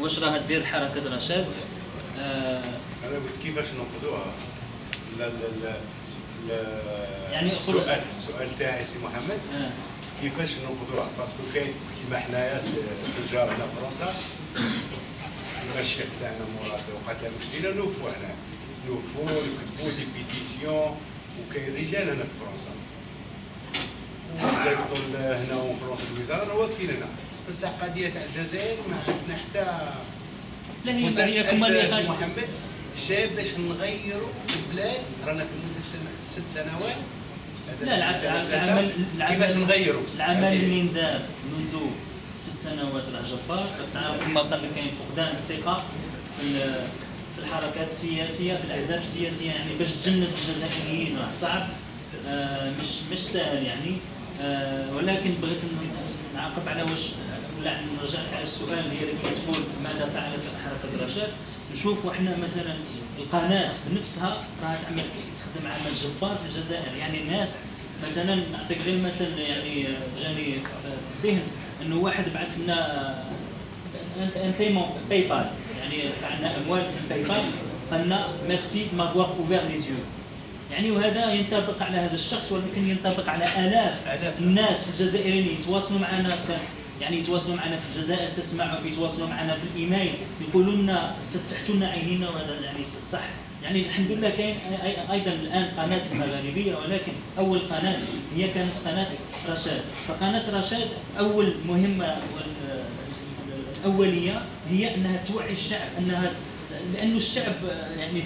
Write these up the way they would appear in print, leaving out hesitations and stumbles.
واش راها دير حركه رشاد. انا قلت كيفاش ننقذوها. لا لا لا يعني السؤال تاعي سي محمد كيفاش ننقذوها؟ باسكو كاين كيما حنايا تجار هنا في فرنسا، كيما الشيخ تاعنا مراد وقتها مشكله نوقفوا هنا، نوقفوا نكتبوا دي بيتيسيون، وكاين رجال هنا في فرنسا وزيفتوا هنا في فرنسا الوزاره واقفين هنا، بصح قضيه تاع الجزائر ما عندنا حتى. لا هي كما اللي محمد شاب باش نغيروا في البلاد، رانا في مده 6 سنوات. لا العمل كيفاش نغيروا العمل اللي ندار منذ 6 سنوات راه جبار. تعرف كما قال كاين فقدان الثقه في الحركات السياسيه، في الاحزاب السياسيه، يعني باش تجند الجزائريين راه صعب، مش سهل يعني. ولكن بغيت نعقب على واش ولا نرجع على السؤال اللي هي تقول ماذا فعلت حركه رشاد. نشوفوا احنا مثلا القناه بنفسها راها تعمل تخدم عمل جبار في الجزائر. يعني الناس مثلا نعطيك غير مثل يعني جاني في الذهن انه واحد بعث لنا ان بيمون باي بال، يعني دفعنا اموال في الباي بال، قالنا ميرسي مافوار اوفير لي زيو. يعني وهذا ينطبق على هذا الشخص، ولكن ينطبق على آلاف الناس في الجزائر اللي يتواصلوا معنا، يعني يتواصلوا معنا في الجزائر، تسمعوا يتواصلوا معنا في الايميل، يقولوا لنا فتحتوا لنا عينينا، وهذا يعني صح. يعني الحمد لله كاين ايضا الان قناه مغاربيه، ولكن اول قناه هي كانت قناه رشاد. فقناه رشاد اول مهمه الاوليه هي انها توعي الشعب، انها لانه الشعب يعني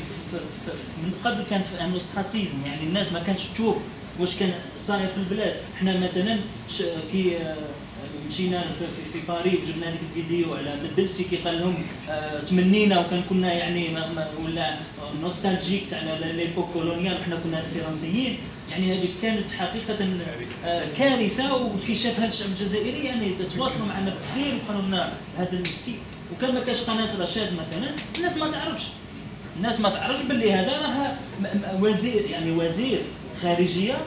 من قبل كان في ان اوستراسيزم، يعني الناس ما كانتش تشوف واش كان صاير في البلاد. احنا مثلا كي مشينا في باريس وجبنا هذيك الفيديو على الدلسي كي قال لهم تمنينا وكان كنا يعني ولا نوستالجيك تاع ليبوك كولونيال، احنا كنا الفرنسيين. يعني هذه كانت حقيقه كارثه، وكي شاف هذا الشعب الجزائري يعني تواصلوا معنا بكثير وقالوا لنا هذا السي. وكان ما كاش قناه رشاد مثلا، الناس ما تعرفش باللي هذا راه وزير، يعني وزير خارجيه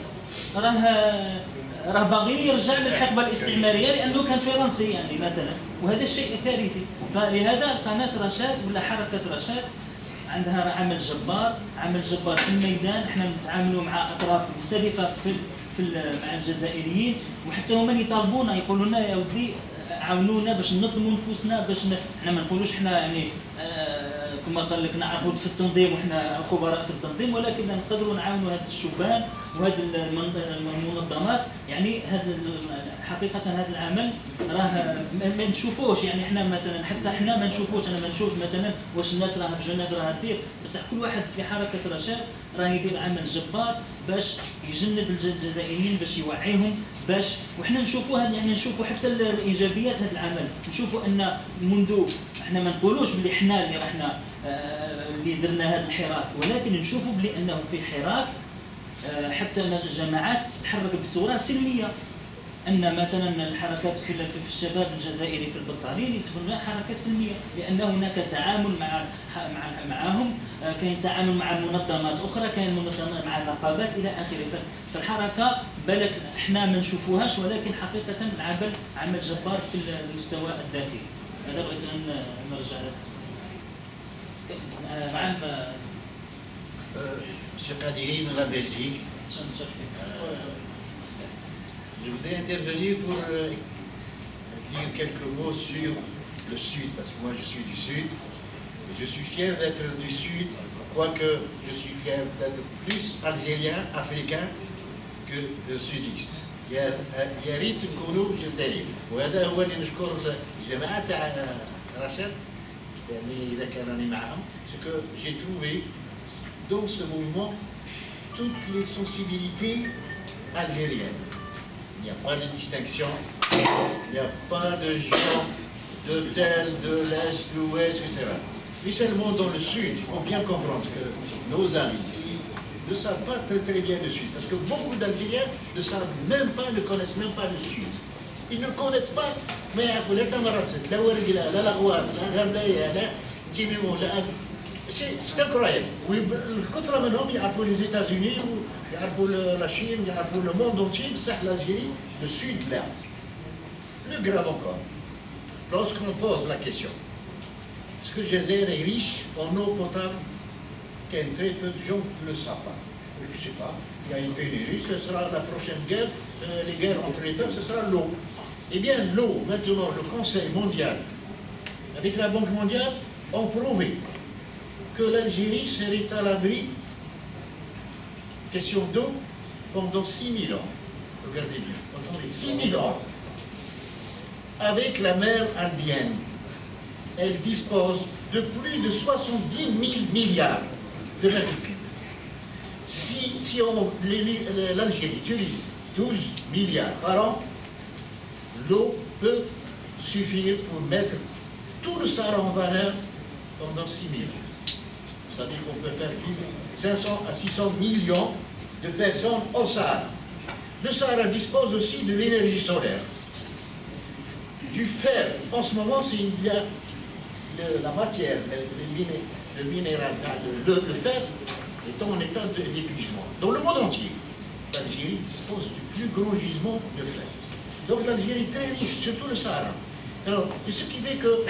راه باغي يرجع للحقبه الاستعماريه لانه كان فرنسي يعني مثلا، وهذا الشيء كارثي. فلهذا قناه رشاد ولا حركه رشاد عندها عمل جبار في الميدان. احنا نتعاملوا مع اطراف مختلفه مع الجزائريين، وحتى هما يطالبونا يقولوا لنا يا ودي عاونونا باش ننظموا نفوسنا، باش احنا ما نقولوش احنا يعني كما قال لك نعرفوا في التنظيم وحنا خبراء في التنظيم، ولكن نقدروا نعاونوا هاد الشبان وهاد المنظمات. يعني حقيقه هذا العمل راه ما نشوفوش، يعني احنا مثلا حتى احنا ما نشوفوش. انا ما نشوف مثلا واش الناس راها في جنب راها دير، بس كل واحد في حركه رشاد راه يدير عمل جبار باش يجند الجزائريين، باش يوعيهم، باش وحنا نشوفوا يعني نشوفوا حتى الايجابيات هذا العمل. نشوفوا ان منذ احنا ما نقولوش بلي احنا اللي رحنا اللي درنا هذا الحراك، ولكن نشوفوا بلي انه في حراك حتى جماعات تتحرك بصوره سلميه. ان مثلا الحركات في الشباب الجزائري في البطالين يتبنى حركه سلميه، لان هناك تعامل معهم، كاين تعامل مع منظمات اخرى، كاين منظمات مع نقابات الى اخره. فالحركه بالك احنا ما نشوفوهاش، ولكن حقيقه عمل جبار في المستوى الداخلي. هذا بغيت نرجع لهذا السؤال. معنا Monsieur Kadiri de la Belgique. Je voudrais intervenir pour dire quelques mots sur le Sud, parce que moi je suis du Sud. Et je suis fier d'être du Sud, quoique je suis fier d'être plus algérien, africain que sudiste. يا ريت نكونوا جزائريين، وهذا هو اللي نشكر الجماعة تاع رشاد يعني إذا كان راني معاهم. C'est que j'ai trouvé dans ce mouvement toutes les sensibilités algériennes. Il n'y a pas de distinction, il n'y a pas de gens de tel, de l'Est, de l'Ouest, etc. Mais seulement dans le Sud, il faut bien comprendre que nos amis ne savent pas très bien le Sud, parce que beaucoup d'Algériens ne savent même pas, ne connaissent même pas le Sud. Ils ne connaissent pas, mais c'est incroyable. الكثرة منهم يعرفوا les États-Unis ويعرفوا la Chine, يعرفوا le monde entier, بصح l'Algérie, le Sud là. Plus grave encore, lorsqu'on pose la question, Est-ce que le Jazair est riche en eau potable? Très peu de gens ne le savent pas. Je ne sais pas. Il y a une pénurie, ce sera la prochaine guerre, les guerres entre les peuples, ce sera l'eau. Eh bien, l'eau, maintenant, le Conseil mondial, avec la Banque mondiale, ont prouvé que l'Algérie serait à l'abri, question d'eau, pendant 6000 ans. Regardez bien, attendez, 6000 ans, avec la mer Albienne. Elle dispose de plus de 70 000 milliards de mètres cubes. Si l'Algérie utilise 12 milliards par an, l'eau peut suffire pour mettre tout le Sahara en valeur pendant 6 000 ans. C'est-à-dire qu'on peut faire vivre 500 à 600 millions de personnes au Sahara. Le Sahara dispose aussi de l'énergie solaire, du fer. En ce moment, il y a la matière, le minéral, le fer est en état d'épuisement. Dans le monde entier, l'Algérie dispose du plus grand gisement de fer. Donc l'Algérie est très riche, surtout le Sahara. Alors, ce qui fait que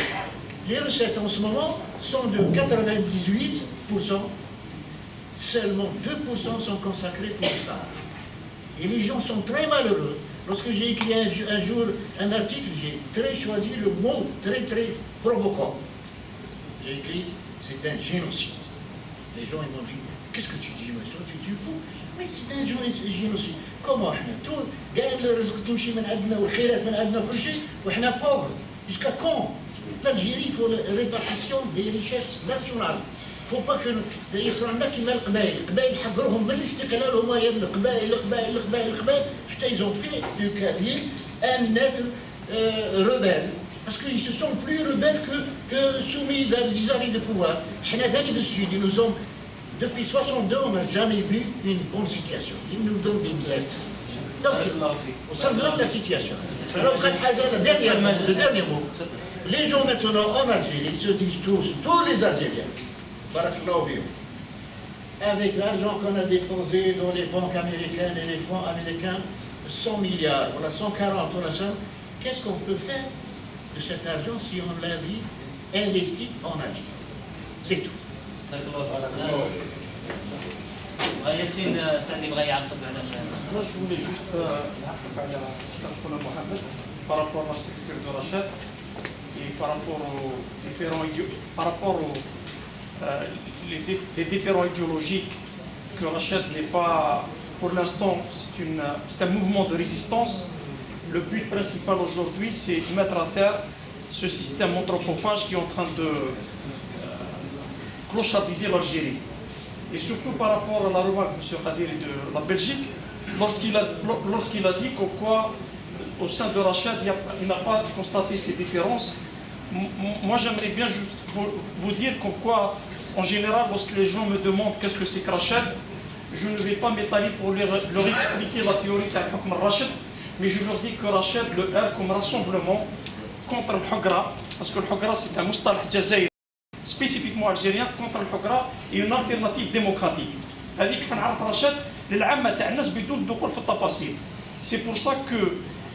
les recettes en ce moment sont de 98%, seulement 2% sont consacrés pour le Sahara. Et les gens sont très malheureux. Lorsque j'ai écrit un jour un article, j'ai choisi le mot très provoquant. J'ai écrit, c'est un génocide. Les gens ils m'ont dit, qu'est-ce que tu dis, monsieur, tu fous? Oui, c'est un génocide. Comment tout, le رزق تمشي من عندنا والخيرات من عندنا وكل شيء وإحنا pauvres. Jusqu'à quand? L'Algérie, il faut la répartition des richesses nationales. Il ne faut pas que يصير عندنا كيما القبائل حضرهم من الاستقلال هما القبائل حتى ils ont fait du Kabyle un être rebelle. Parce qu'ils se sont plus rebelles que soumis vers les arrêts de pouvoir. Nous du Sud, nous ont, depuis 62, on n'a jamais vu une bonne situation. Ils nous donnent des miettes. Donc, on s'englobe la situation. Alors, le dernier mot. Les gens maintenant en Algérie se disent tous les Algériens, avec l'argent qu'on a déposé dans les banques américaines et les fonds américains, 100 milliards, on a 140, on a 100, qu'est-ce qu'on peut faire de cet argent si on l'avait investi en Algérie? C'est tout. Moi, je voulais juste par rapport à la structure de Rachad et par rapport aux les différents idéologiques que Rachad n'est pas, pour l'instant, c'est un mouvement de résistance. Le but principal aujourd'hui, c'est de mettre à terre ce système anthropophage qui est en train de clochardiser l'Algérie. Et surtout par rapport à la remarque de M. Kadiri de la Belgique, lorsqu'il a dit qu'au quoi, au sein de Rachad, il n'a pas constaté ces différences. Moi, j'aimerais bien juste vous dire qu'au quoi, en général, lorsque les gens me demandent qu'est-ce que c'est que Rachad, je ne vais pas m'étaler pour leur expliquer la théorie de Rachad, mais je leur dis que Rachad, le R comme rassemblement contre le Hugra, parce que le Hugra c'est un mustalah jazaïri spécifiquement algérien, contre le Hugra et une alternative démocratique. C'est pour ça que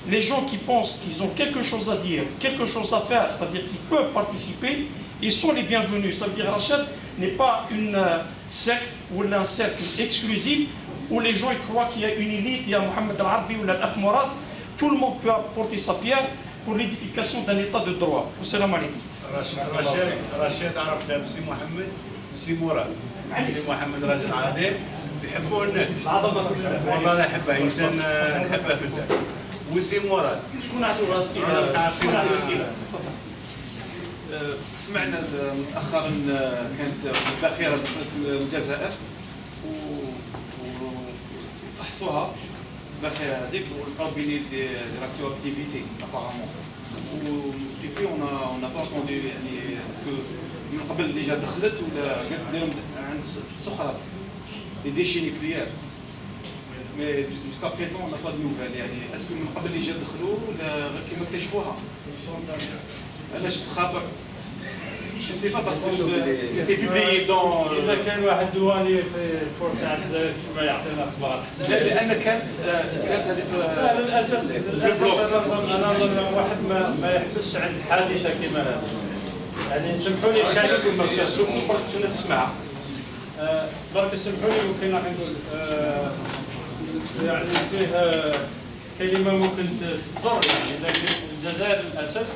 les gens qui pensent qu'ils ont quelque chose à dire, quelque chose à faire, c'est-à-dire qu'ils peuvent participer, ils sont les bienvenus. Ça veut dire que Rachad n'est pas une secte ou un cercle exclusif où les gens ils croient qu'il y a une élite, il y a Mohamed Al-Arabi ou l'Akhmarat. Tout le monde peut apporter sa pierre pour l'édification d'un état de droit. Salam alaikum. رشاد عرفتها بسي محمد بسي مراد. سي محمد راجل عادل يحبوه الناس. والله انا نحبه انسان نحبه في الله. وسي مراد. شكون عنده اسئله؟ شكون عنده اسئله؟ سمعنا مؤخرا كانت مذاكره الجزائر وفحصوها الذاكره هذيك ولقاو بيني دي راكتيفيتي ابارامون. Et puis on n'a pas entendu يعني est-ce que من قبل ديجا دخلت ولا قالت لهم عن السخرات des déchets nucléaires. Mais jusqu'à présent on n'a pas de nouvelles يعني est-ce que من قبل ديجا دخلوا ولا كيما اكتشفوها؟ علاش تخابر؟ Je ne sais pas parce que c'était publié dans. إذا كان واحد دواني في بورتال الجزائر كما يعطينا أخبار. لأن كانت هذه لا للأسف أنا أظن واحد ما يحبسش عند حادثة كما هذه. يعني سمحوا لي كلمه سوق برك في الناس تسمعها. برك سمحوا لي ممكن راح نقول يعني فيه كلمه ممكن تضر يعني، لكن الجزائر للاسف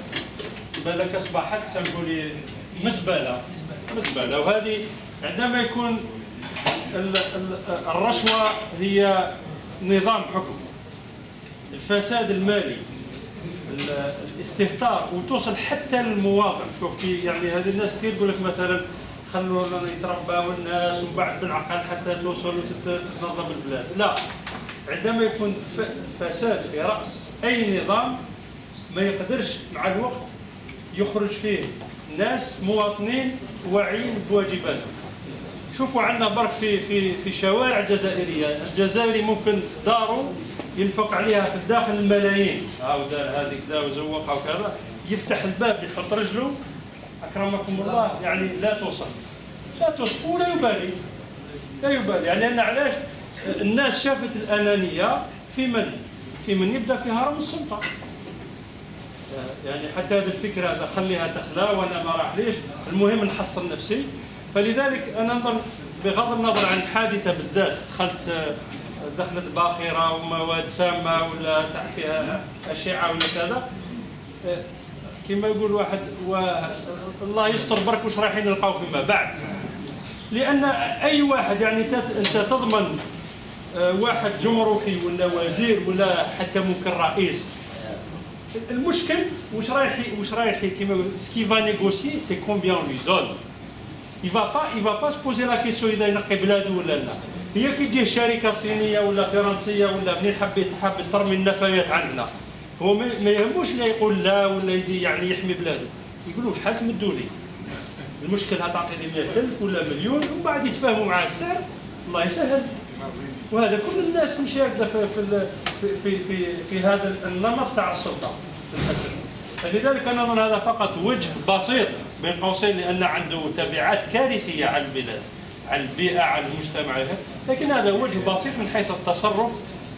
بالك اصبحت سمحوا لي مزبله. وهذه عندما يكون الرشوه هي نظام حكم، الفساد المالي، الاستهتار، وتوصل حتى للمواطن. شوف يعني هذه الناس كثير يقول لك مثلا خلونا يترباو الناس ومن بعد بالعقل حتى توصل وتتنظم البلاد. لا، عندما يكون فساد في راس اي نظام ما يقدرش مع الوقت يخرج فيه ناس مواطنين واعيين بواجباتهم. شوفوا عندنا برك في شوارع جزائريه، الجزائري ممكن داره ينفق عليها في الداخل الملايين، دار هذيك كذا وزوقها وكذا، يفتح الباب يحط رجله اكرمكم الله يعني لا توصل ولا يبالي. يعني لان علاش؟ الناس شافت الانانيه في من يبدا في هرم السلطه. يعني حتى هذه الفكره هذا خليها تخلى وانا ما راح ليش، المهم نحصن نفسي. فلذلك انا نظن بغض النظر عن الحادثه بالذات، دخلت باخره ومواد سامه ولا فيها اشعه ولا كذا، كما يقول واحد الله يستر برك واش رايحين نلقاو فيما بعد. لان اي واحد يعني انت تضمن واحد جمركي ولا وزير ولا حتى ممكن رئيس. المشكل واش رايح كيما يقول سكي فا نيغوسيي سي كومبيان لو دون. il va pas se poser la question اذا ينقي بلاده ولا لا. هي كي تجيه شركه صينيه ولا فرنسيه ولا منين حاب ترمي النفايات عندنا، هو ما يهموش لا يقول لا ولا يجي يعني يحمي بلاده، يقولوا شحال تمدوا لي. المشكل هتعطيني 100,000 ولا مليون ومن بعد يتفاهموا مع السعر، الله يسهل. وهذا كل الناس مشاهده في هذا النمط تاع السلطه للاسف. فلذلك انا اظن هذا فقط وجه بسيط بين قوسين، لان عنده تبعات كارثيه على البلاد، على البيئه، على المجتمع، لكن هذا وجه بسيط من حيث التصرف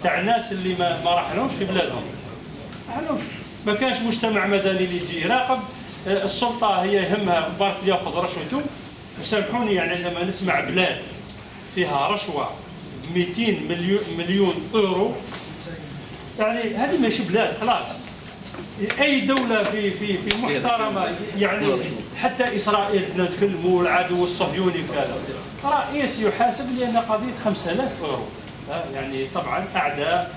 تاع الناس اللي ما راحلهمش في بلادهم. ما كانش مجتمع مدني اللي يجي يراقب. السلطه هي يهمها برك ياخذ رشوته. وسامحوني يعني عندما نسمع بلاد فيها رشوه 200 مليون اورو، يعني هذه ماشي بلاد خلاص. اي دوله في محترمه يعني، حتى اسرائيل احنا نتكلموا العدو الصهيوني كذا، رئيس يحاسب لان قضيه 5000 اورو. يعني طبعا اعداء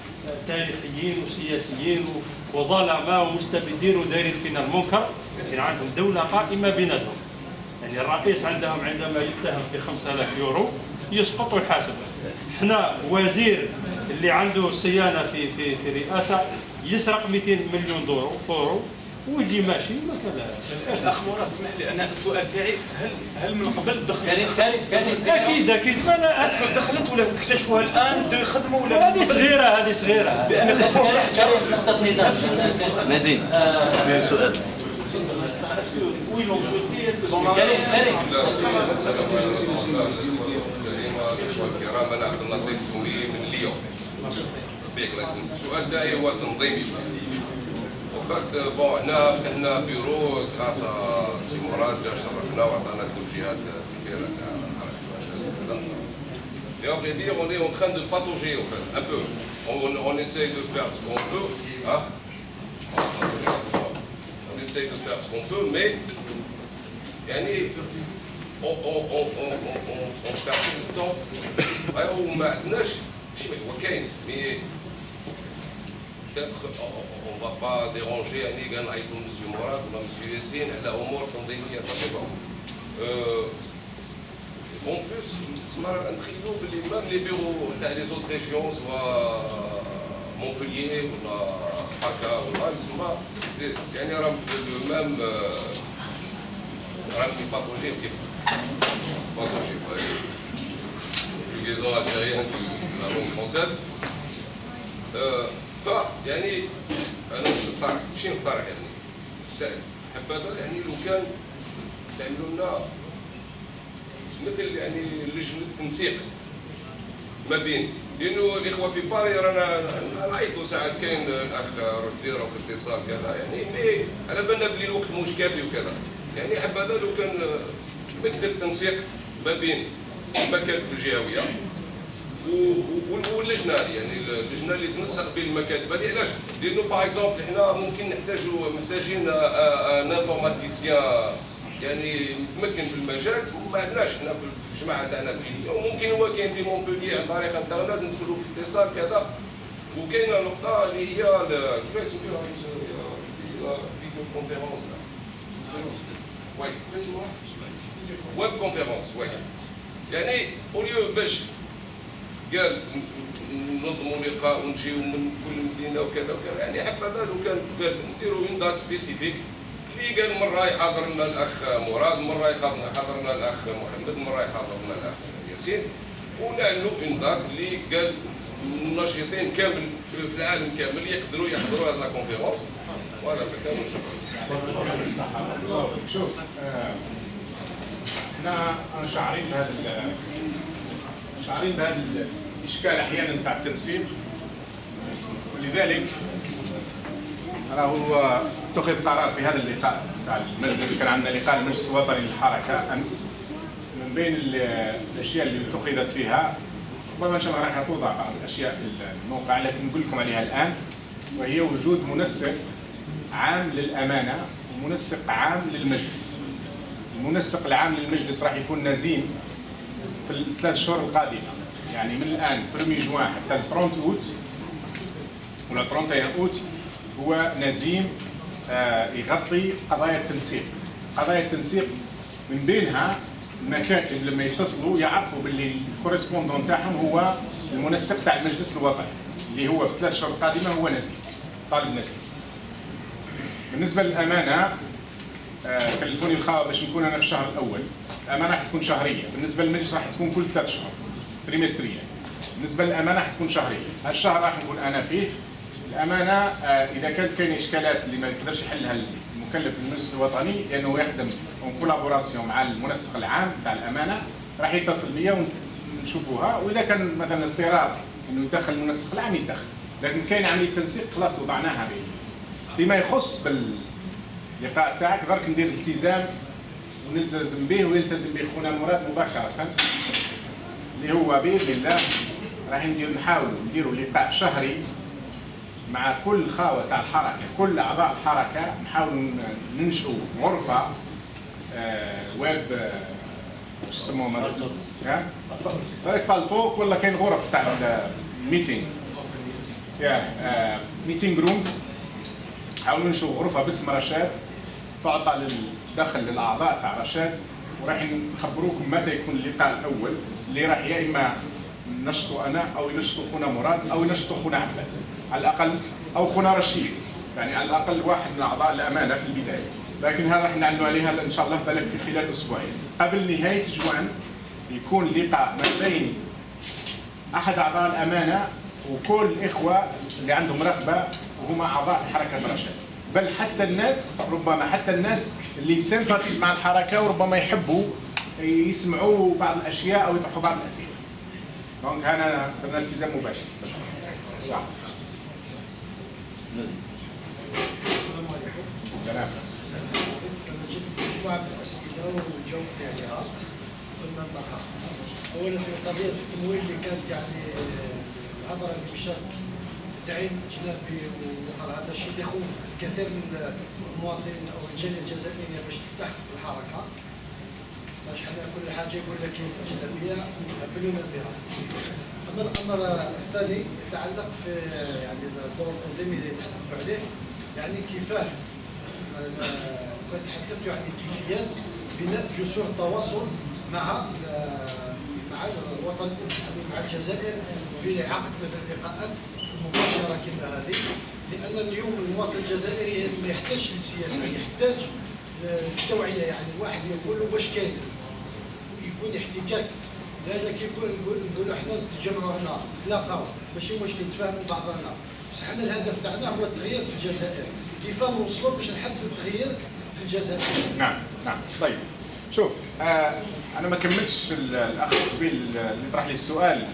تاريخيين وسياسيين وظلماء ومستبدين ودايرين فينا المنكر، لكن عندهم دوله قائمه بيناتهم. يعني الرئيس عندهم عندما يتهم في 5000 يورو يسقط ويحاسب. احنا وزير اللي عنده صيانه في رئاسه يسرق 200 مليون اورو ويجي ماشي ما كذا. الاخ مراد اسمح لي، انا السؤال تاعي هل من قبل دخلت؟ اكيد ما اسكو دخلت ولا اكتشفوها الان يخدموا ولا؟ هذه صغيره. لان نقطه نداء مازين سؤال. كريم الكرام، انا عبد اللطيف الكومي من ليون. السؤال تاعي هو تنظيمي شويه. وقت بون هنا فتحنا بيرو غراس سي مراد جا شرفنا وعطانا توجيهات كثيره تاع Et en vrai dire, on est en train de patauger en fait, un peu. On essaye de faire ce qu'on peut, hein. On essaye de faire ce qu'on peut, mais on perd tout le temps. وما عندناش شي هو كاين، mais peut-être on va pas déranger يعني كان نعيطوا مسيو مراد ولا مسيو ياسين على امور تنظيميه طبيعيه. En plus, même les bureaux des autres régions, soit Montpellier ou la Faka, c'est le même pathogé. Liaison algérienne de la langue française. يعني انا ماشي نقترح يعني حبذا يعني لو كان تعملوا لنا مثل يعني لجنه تنسيق ما بين، لانه الاخوه في باري رانا نعيطوا ساعات كاين الاخ رديره في الاتصال كذا يعني، على بالنا بلي الوقت مش كافي وكذا. يعني حبذا لو كان مكتب تنسيق ما بين المكاتب الجهويه واللجنه هذه، يعني اللجنه اللي تنسق بين المكاتب هذه. علاش؟ لانه باغ اكزومبل حنا ممكن محتاجين ان انفورماتيسيان يعني متمكن في المجال، ما عندناش حنا في الجماعه تاعنا في، وممكن هو كاين في مونبوليي عن طريق انترنت ندخلوا في اتصال كذا. وكاينه نقطه اللي هي كيفاش يسميوها فيديو كونفيرونس وي اسمها ويب كونفيرونس. وي يعني اوليو باش قال ننظموا لقاء ونجيو من كل مدينه وكذا وكذا، يعني حبذا لو كان قال نديروا اون دات سبيسيفيك اللي قال مره يحاضر لنا الاخ مراد، مره يحاضر لنا الاخ محمد، مره يحاضر لنا الاخ ياسين، ونعملوا اون دات اللي قال الناشطين كامل في العالم كامل يقدروا يحضروا هذه الكونفيرونس. وهذا كامل. شكرا. شوف احنا شعارين بهذا الاشكال احيانا تاع التنسيق، ولذلك هو اتخذ قرار في هذا اللقاء تاع المجلس. كان عندنا لقاء المجلس الوطني للحركه امس، من بين الاشياء اللي اتخذت فيها ربما ان شاء الله راح توضع بعض الاشياء في الموقع، لكن نقول لكم عليها الان، وهي وجود منسق عام للامانه ومنسق عام للمجلس. المنسق العام للمجلس راح يكون نزيم في الثلاث شهور القادمه، يعني من الان 1 جوان حتى 30 اوت ولا 31 اوت هو نزيم يغطي قضايا التنسيق. قضايا التنسيق من بينها المكاتب لما يتصلوا يعرفوا باللي الكوريسبوندون تاعهم هو المنسق تاع المجلس الوطني اللي هو في 3 شهور القادمه هو نزيم، طالب نزيم. بالنسبه للامانه كلفوني الخاوه باش نكون انا في الشهر الاول. الامانه راح تكون شهريه، بالنسبه للمجلس راح تكون كل 3 شهور تريمستريه. بالنسبه للامانه راح تكون شهريه، هذا الشهر راح نكون انا فيه. الامانه اذا كانت كاينه اشكالات اللي ما يقدرش يحلها المكلف المجلس الوطني لانه يخدم اون كولابوراسيون مع المنسق العام تاع الامانه، راح يتصل بيا ونشوفوها، واذا كان مثلا اضطرار انه يدخل المنسق العام يدخل، لكن كاين عمليه تنسيق خلاص وضعناها به. فيما يخص باللقاء تاعك درك ندير التزام ونلتزم به ويلتزم به خونا مراد مباشره، اللي هو باذن الله راح نحاولوا نديروا لقاء شهري مع كل خاوه تاع الحركه، كل اعضاء الحركه نحاولوا ننشئوا غرفه ويب واش يسموهم هذاك بالطوك، ولا كاين غرف تاع الميتينغ ميتينغ رومز. نحاولوا ننشئوا غرفه باسم رشاد تعطى للدخل للاعضاء تاع رشاد، وراح نخبروكم متى يكون اللقاء الاول اللي راح يا اما نشطوا انا او ينشطوا خونا مراد او ينشطوا خونا عباس على الاقل، او خونا رشيد، يعني على الاقل واحد من اعضاء الامانه في البدايه. لكن هذا راح نعلنوا عليها ان شاء الله بالك في خلال اسبوعين قبل نهايه جوان، يكون لقاء ما بين احد اعضاء الامانه وكل الاخوه اللي عندهم رغبه وهما اعضاء حركه رشاد، بل حتى الناس ربما حتى الناس اللي سيمباتيز مع الحركه وربما يحبوا يسمعوا بعض الاشياء او يطرحوا بعض الاسئله. دونك هنا درنا التزام مباشر. السلام. مجموعة من الأسئلة والجواب عليها قلنا نطرحها. أولا في قضية التمويل اللي كانت يعني الهضرة اللي مشات تدعيم أجنبي وأخرى، هذا الشيء اللي يخوف الكثير من المواطنين أو الجالية الجزائرية باش تدخل الحركة. باش حنا كل حاجة يقول لك أجنبية بلونا بها. أما الأمر الثاني يتعلق في يعني الدور التنظيمي اللي تحدثوا عليه، يعني كيفاه كنت تحدثت يعني كيفيات بناء جسور التواصل مع الوطن يعني مع الجزائر في عقد مثل لقاءات مباشره كما هذه، لان اليوم المواطن الجزائري ما يحتاج للسياسه، يحتاج للتوعيه، يعني الواحد يقول له واش كاين، يكون احتكاك. لهذا كيقول نقولوا احنا نتجمعوا هنا نتلاقاو ماشي مشكل نتفاهموا بعضنا، بصح حنا الهدف تاعنا هو التغيير في الجزائر، كيف نوصلوا باش نحدثوا التغيير في الجزائر. نعم نعم. طيب شوف انا ما كملتش الاخ قبيل اللي طرح لي السؤال،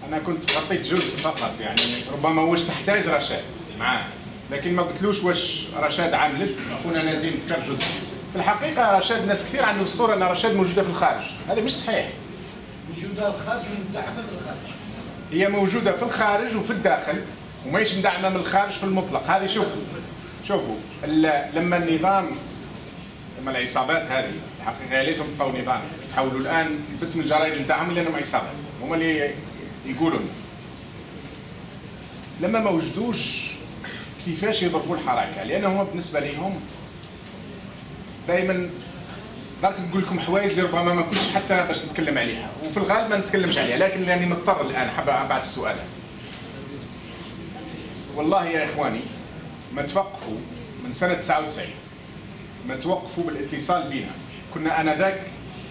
انا كنت غطيت جزء فقط، يعني ربما واش تحتاج رشاد معاه، لكن ما قلتلوش واش رشاد عملت، اخونا نزيم ذكر جزء. في الحقيقه رشاد ناس كثير عندهم الصوره ان رشاد موجوده في الخارج، هذا مش صحيح. موجوده في الخارج ومدعمه من الخارج. هي موجوده في الخارج وفي الداخل وماهيش مدعمه من الخارج في المطلق. هذه شوفوا لما النظام، لما العصابات هذه الحقيقه يا ليتهم بقوا نظام، تحولوا الان باسم الجرايد نتاعهم لانهم عصابات، هما اللي يقولوا لما ما وجدوش كيفاش يضربوا الحركه، لان هما بالنسبه لهم دائما درك نقول لكم حوايج اللي ربما ما كنتش حتى باش نتكلم عليها، وفي الغالب ما نتكلمش عليها، لكن لاني مضطر الان بعد السؤال. والله يا اخواني ما توقفوا من سنه 99، ما توقفوا بالاتصال بنا. كنا انذاك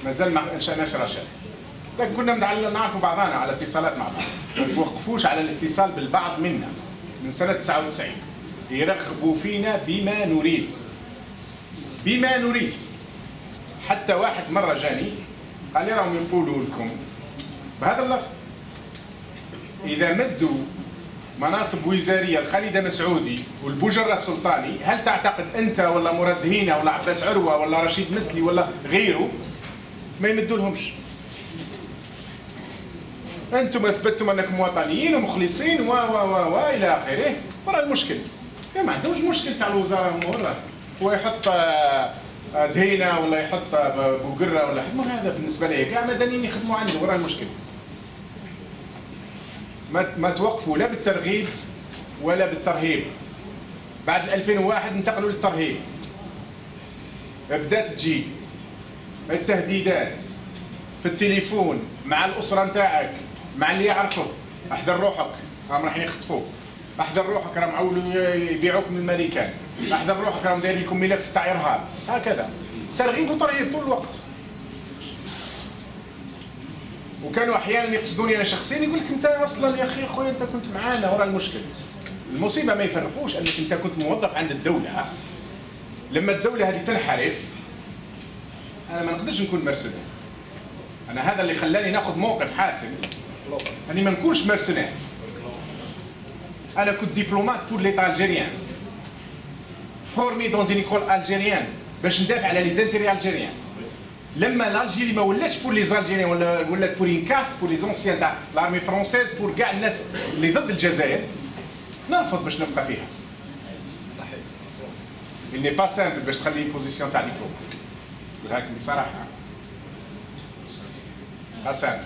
مازال ما انشاناش رشاد، لكن كنا نعرفوا بعضنا على اتصالات مع بعض، ما توقفوش على الاتصال بالبعض منا من سنه 99. يرغبوا فينا بما نريد، بما نريد. حتى واحد مره جاني قال لي راهم يقولوا لكم بهذا اللفظ: اذا مدوا مناصب وزاريه لخالد مسعودي والبوجره السلطاني، هل تعتقد انت ولا مراد هينا ولا عباس عروه ولا رشيد مسلي ولا غيره ما يمدوا لهمش؟ انتم اثبتتم انكم وطنيين ومخلصين و الى اخره، ورا المشكل ما عندهمش مشكل تاع الوزاره. هم هو يحط دهينه ولا يحط بوقره ولا حد، هذا بالنسبه لي كاع مدنيين يخدموا عنده، ورا المشكل. ما توقفوا لا بالترغيب ولا بالترهيب. بعد 2001 انتقلوا للترهيب، بدات تجي التهديدات في التليفون مع الاسره نتاعك، مع اللي يعرفك: احذر روحك راهم رايحين يخطفوك، احذر روحك راهم عاولوا يبيعوك من الامريكان، احذر روحك راهم دايرين لكم ملف تاع ارهاب. هكذا ترغيب وترهيب طول الوقت. وكانوا احيانا يقصدوني انا شخصيا، يقول لك: انت اصلا يا اخي خويا انت كنت معانا، ورا المشكل. المصيبه ما يفرقوش انك انت كنت موظف عند الدوله، لما الدوله هذه تنحرف انا ما نقدرش نكون مرسنال. انا هذا اللي خلاني ناخذ موقف حاسم، اني ما نكونش مرسنال. انا كنت دبلومات بور ليتا الجيريان، فورمي دون زين ايكول الجيريان باش ندافع على لي زانتيري الجيريان. لما الالجيري ما ولاتش بور لي زالجيريان، ولات بور انكاس بور لي زونسيان تاع لارمي فرونسيز، بور كاع الناس اللي ضد الجزائر، نرفض باش نبقى فيها. صحيح. اللي با سامبل باش تخلي بوزيسيون تاع دبلوم، نقولها لكم بصراحه. با سامبل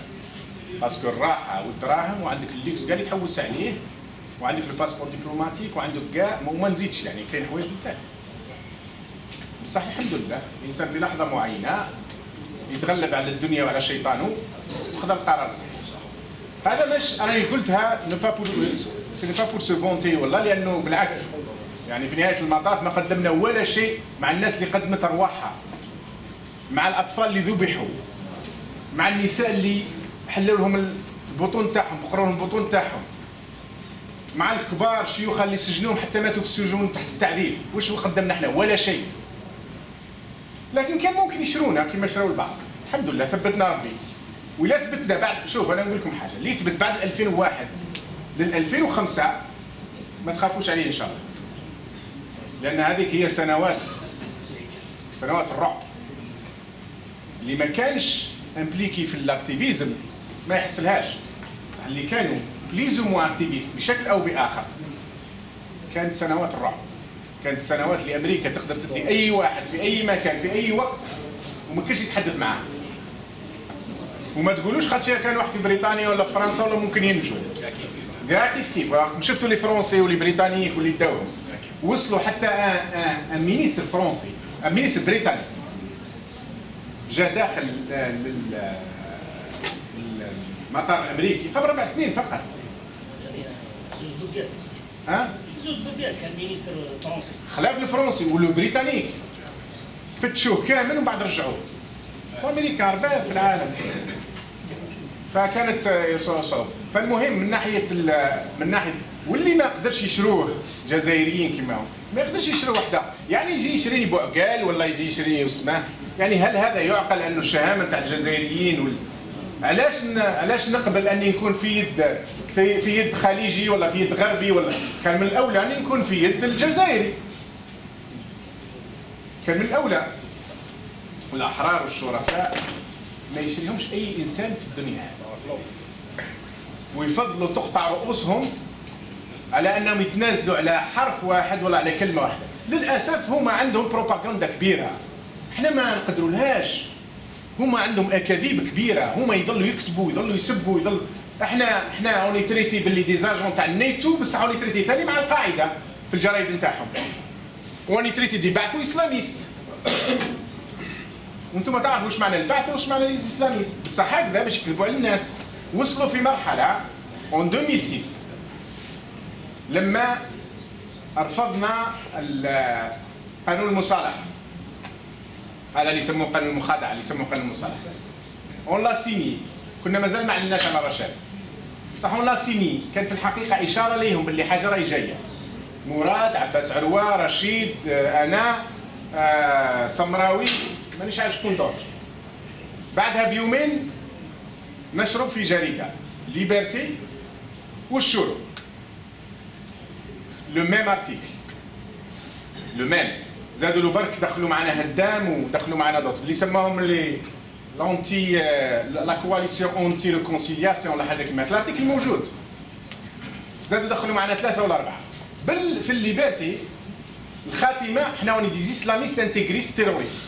باسكو الراحه والدراهم وعندك الليكس كاع اللي تحوس عليه، وعندك الباسبور دبلوماتيك، وعندك كاع وما نزيدش، يعني كاين حوايج بزاف. بصح الحمد لله الانسان في لحظه معينه يتغلب على الدنيا وعلى شيطانه وخذ القرار الصحيح. هذا مش انا قلتها سي با بور سو فونتي والله، لانه بالعكس يعني في نهايه المطاف ما قدمنا ولا شيء مع الناس اللي قدمت ارواحها، مع الاطفال اللي ذبحوا، مع النساء اللي حلوا لهم البطون تاعهم، بقروا لهم البطون تاعهم، مع الكبار شيوخ اللي سجنوهم حتى ماتوا في السجون تحت التعذيب. واش قدمنا احنا؟ ولا شيء. لكن كان ممكن يشرونا كما شراو البعض. الحمد لله ثبتنا ربي. ولا ثبتنا بعد، شوف انا نقول لكم حاجه، اللي يثبت بعد 2001 لل 2005 ما تخافوش عليه ان شاء الله. لان هذيك هي سنوات الرعب. اللي ما كانش امبليكي في الاكتيفيزم ما يحصلهاش. صح اللي كانوا بليزو مو اكتيفيست بشكل او باخر كانت سنوات الرعب. كانت السنوات اللي امريكا تقدر تدي اي واحد في اي مكان في اي وقت وما كانش يتحدث معاه. وما تقولوش خاطر كان واحد في بريطانيا ولا في فرنسا ولا ممكن ينجوا. كاع كيف شفتوا لي فرونسي واللي بريطانيين واللي داوهم وصلوا حتى ان مينيستر فرنسي، ان مينيستر بريطاني جاء داخل المطار الامريكي قبل 4 سنين فقط. زوز بوبيال كان مينيستر فرنسي، خلاف الفرنسي والبريطانيك فتشوه كامل ومن بعد رجعوه. امريكا رباب في العالم. فكانت صعوبه. فالمهم من ناحيه واللي ما قدرش يشروه جزائريين كما هو ما يقدرش يشرو وحده، يعني يجي يشريني بوعقال ولا يجي يشريني وسماه. يعني هل هذا يعقل انه الشهامه تاع الجزائريين علاش نقبل اني نكون في يد خليجي ولا في يد غربي؟ ولا كان من الاولى اني نكون في يد الجزائري. كان من الاولى. والاحرار والشرفاء ما يشريهمش اي انسان في الدنيا، ويفضلوا تقطع رؤوسهم على انهم يتنازلوا على حرف واحد ولا على كلمه واحده. للاسف هما عندهم بروباغندا كبيره احنا ما نقدرولهاش. هما عندهم اكاذيب كبيره، هما يضلوا يكتبوا يضلوا يسبوا يضل. احنا اوني تريتي باللي ديزاجون تاع الناتو، بصح اوني تريتي ثاني مع القاعده في الجرايد نتاعهم، واني تريتي دي بعثوا اسلاميست. وانتم تعرفوا واش معنى البعث واش معنى الاسلاميست، بصح هكذا باش يكذبوا على الناس. وصلوا في مرحله اون 2006 لما رفضنا قانون المصالحه، هذا اللي يسموه قانون المخادعه، اللي يسموه قانون المصالحه. اون لا سيني، كنا مازال ما علمناش على رشاد، بصح اون لا سيني كان في الحقيقه اشاره ليهم باللي حاجه راهي جايه. مراد، عباس عروه، رشيد، انا، سمراوي، مانيش عارف شكون دوت. بعدها بيومين نشرب في جريده ليبرتي والشروق لو ميم ارتيكل، لو ميم. زادوا له برك دخلوا معنا هدام ودخلوا معنا دوت اللي سماهم اللي لونتي لا كواليسيون اونتي ريكونسيلياسيون ولا حاجه كيما. الارتيكل موجود، زادوا دخلوا معنا 3 ولا 4. في الليبرتي الخاتمه احنا وني دي اسلاميست انتيغريست تيروريست.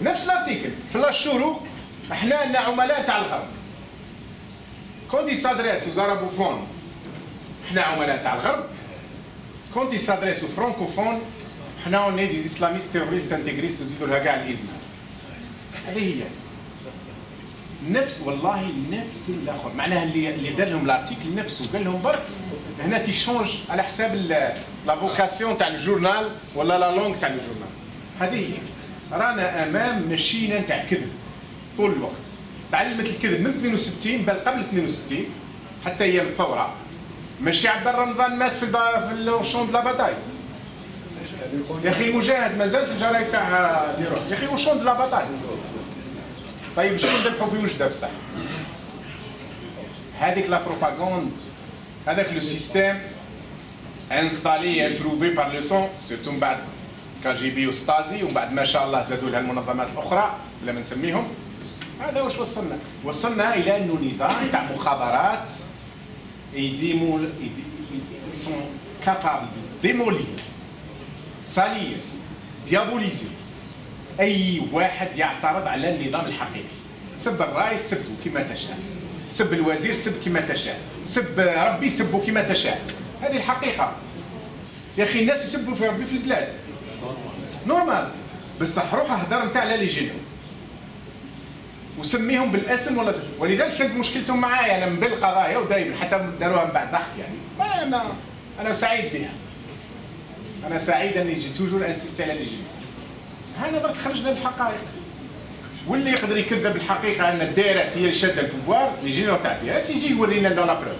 نفس الارتيكل في الشروق احنا عندنا عملاء تاع الغرب. كونتي سادريس وزاره بوفون احنا عملاء تاع الغرب. كونتي سادريس فرانكوفون احنا اوني دي اسلاميست تيروريست انتيغريست وزيدوا لها كاع الاسم. هذه هي نفس، والله نفس الاخر. معناها اللي دار لهم الارتيكل نفسه قال لهم برك هنا تيشونج على حساب لا فوكاسيون تاع الجورنال ولا لا لونغ تاع الجورنال. هذه هي. رانا امام ماشينه تاع كذب طول الوقت. تعلمت الكذب من 62 بل قبل 62 حتى ايام الثوره. ماشي عبد رمضان مات في الشون دو لا باتاي. يا اخي المجاهد مازال الجرايد تاع يروح يا اخي وشون دو لا باتاي. طيب شنو ذبحوا في وجده بصح؟ هذيك لا بروباغوند، هذاك لو سيستيم انستالي امبروفي بار لو طون، سيرتو من بعد KGB وستازي، ومن بعد ما شاء الله زادوا لها المنظمات الاخرى ولا ما نسميهم. هذا واش وصلنا؟ وصلنا الى انه نظام تاع مخابرات sont capables de démolir, salir, diaboliser اي واحد يعترض على النظام الحقيقي. سب الرئيس سبه كما تشاء، سب الوزير سب كما تشاء، سب ربي سبه كما تشاء. هذه الحقيقه يا اخي. الناس يسبوا في ربي في البلاد نورمال، بصح روح اهدر نتاع لا ليجينو وسميهم بالاسم ولا سم. ولذلك كانت مشكلتهم معايا انا من بين القضايا، ودائما حتى داروها من بعد ضحك يعني. انا سعيد بها، انا سعيد اني جي توجور انسيستي على ليجينو. هنا درك خرجنا للحقائق. واللي يقدر يكذب الحقيقه ان الديرس هي اللي شاده البوفوار، ليجينو تاع الديرس يجي يورينا لا بروف.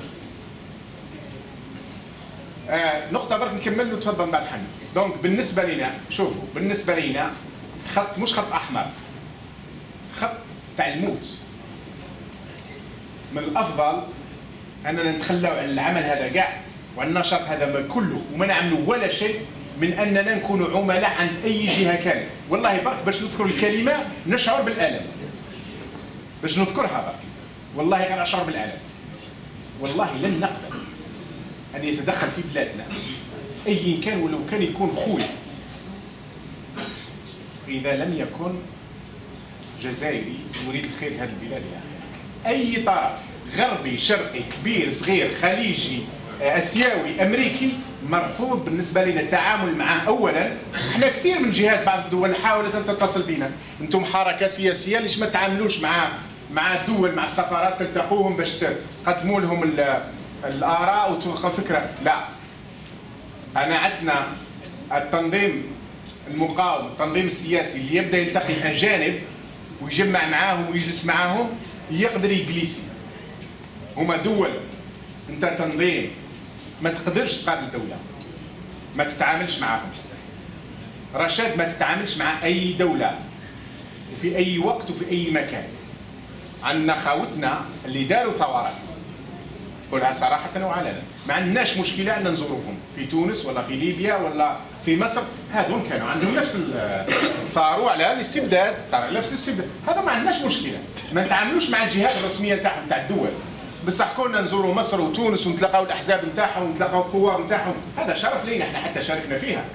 نقطه برك نكمل وتفضل من بعد حمد. دونك بالنسبه لنا شوفوا، بالنسبه لنا خط مش خط احمر، خط تاع الموت. من الافضل اننا نتخلوا عن العمل هذا كاع وعن النشاط هذا كله وما نعملوا ولا شيء من اننا نكونوا عملاء عند اي جهه كانت. والله برك باش نذكر الكلمه نشعر بالالم، باش نذكرها برك والله غير اشعر بالالم. والله لن نقبل ان يتدخل في بلادنا اي كان ولو كان يكون خويا، اذا لم يكن جزائري يريد الخير لهذه البلاد يا اخي. اي طرف غربي شرقي كبير صغير خليجي اسيوي امريكي مرفوض بالنسبه لنا التعامل معه. اولا احنا كثير من جهات بعض الدول حاولت ان تتصل بنا، انتم حركه سياسيه ليش ما تعاملوش مع الدول مع السفارات تلتقوهم باش تقدموا لهم الاراء وتوقعوا فكره؟ لا، انا عندنا التنظيم المقاوم، التنظيم السياسي اللي يبدا يلتقي اجانب ويجمع معاهم ويجلس معاهم يقدر يجلسي. هما دول، انت تنظيم ما تقدرش تقابل دوله ما تتعاملش معاهم. رشاد ما تتعاملش مع اي دوله في اي وقت وفي اي مكان. عندنا خاوتنا اللي داروا ثورات قولها صراحة وعلنا، ما عندناش مشكلة أن نزورهم في تونس ولا في ليبيا ولا في مصر، هذول كانوا عندهم نفس ثاروا على الاستبداد، نفس الاستبداد، هذا ما عندناش مشكلة، ما نتعاملوش مع الجهات الرسمية تاعهم تاع الدول، بصح كنا نزوروا مصر وتونس ونتلاقاو الأحزاب نتاعهم ونتلاقاو الثوار نتاعهم، هذا شرف لينا احنا حتى شاركنا فيها.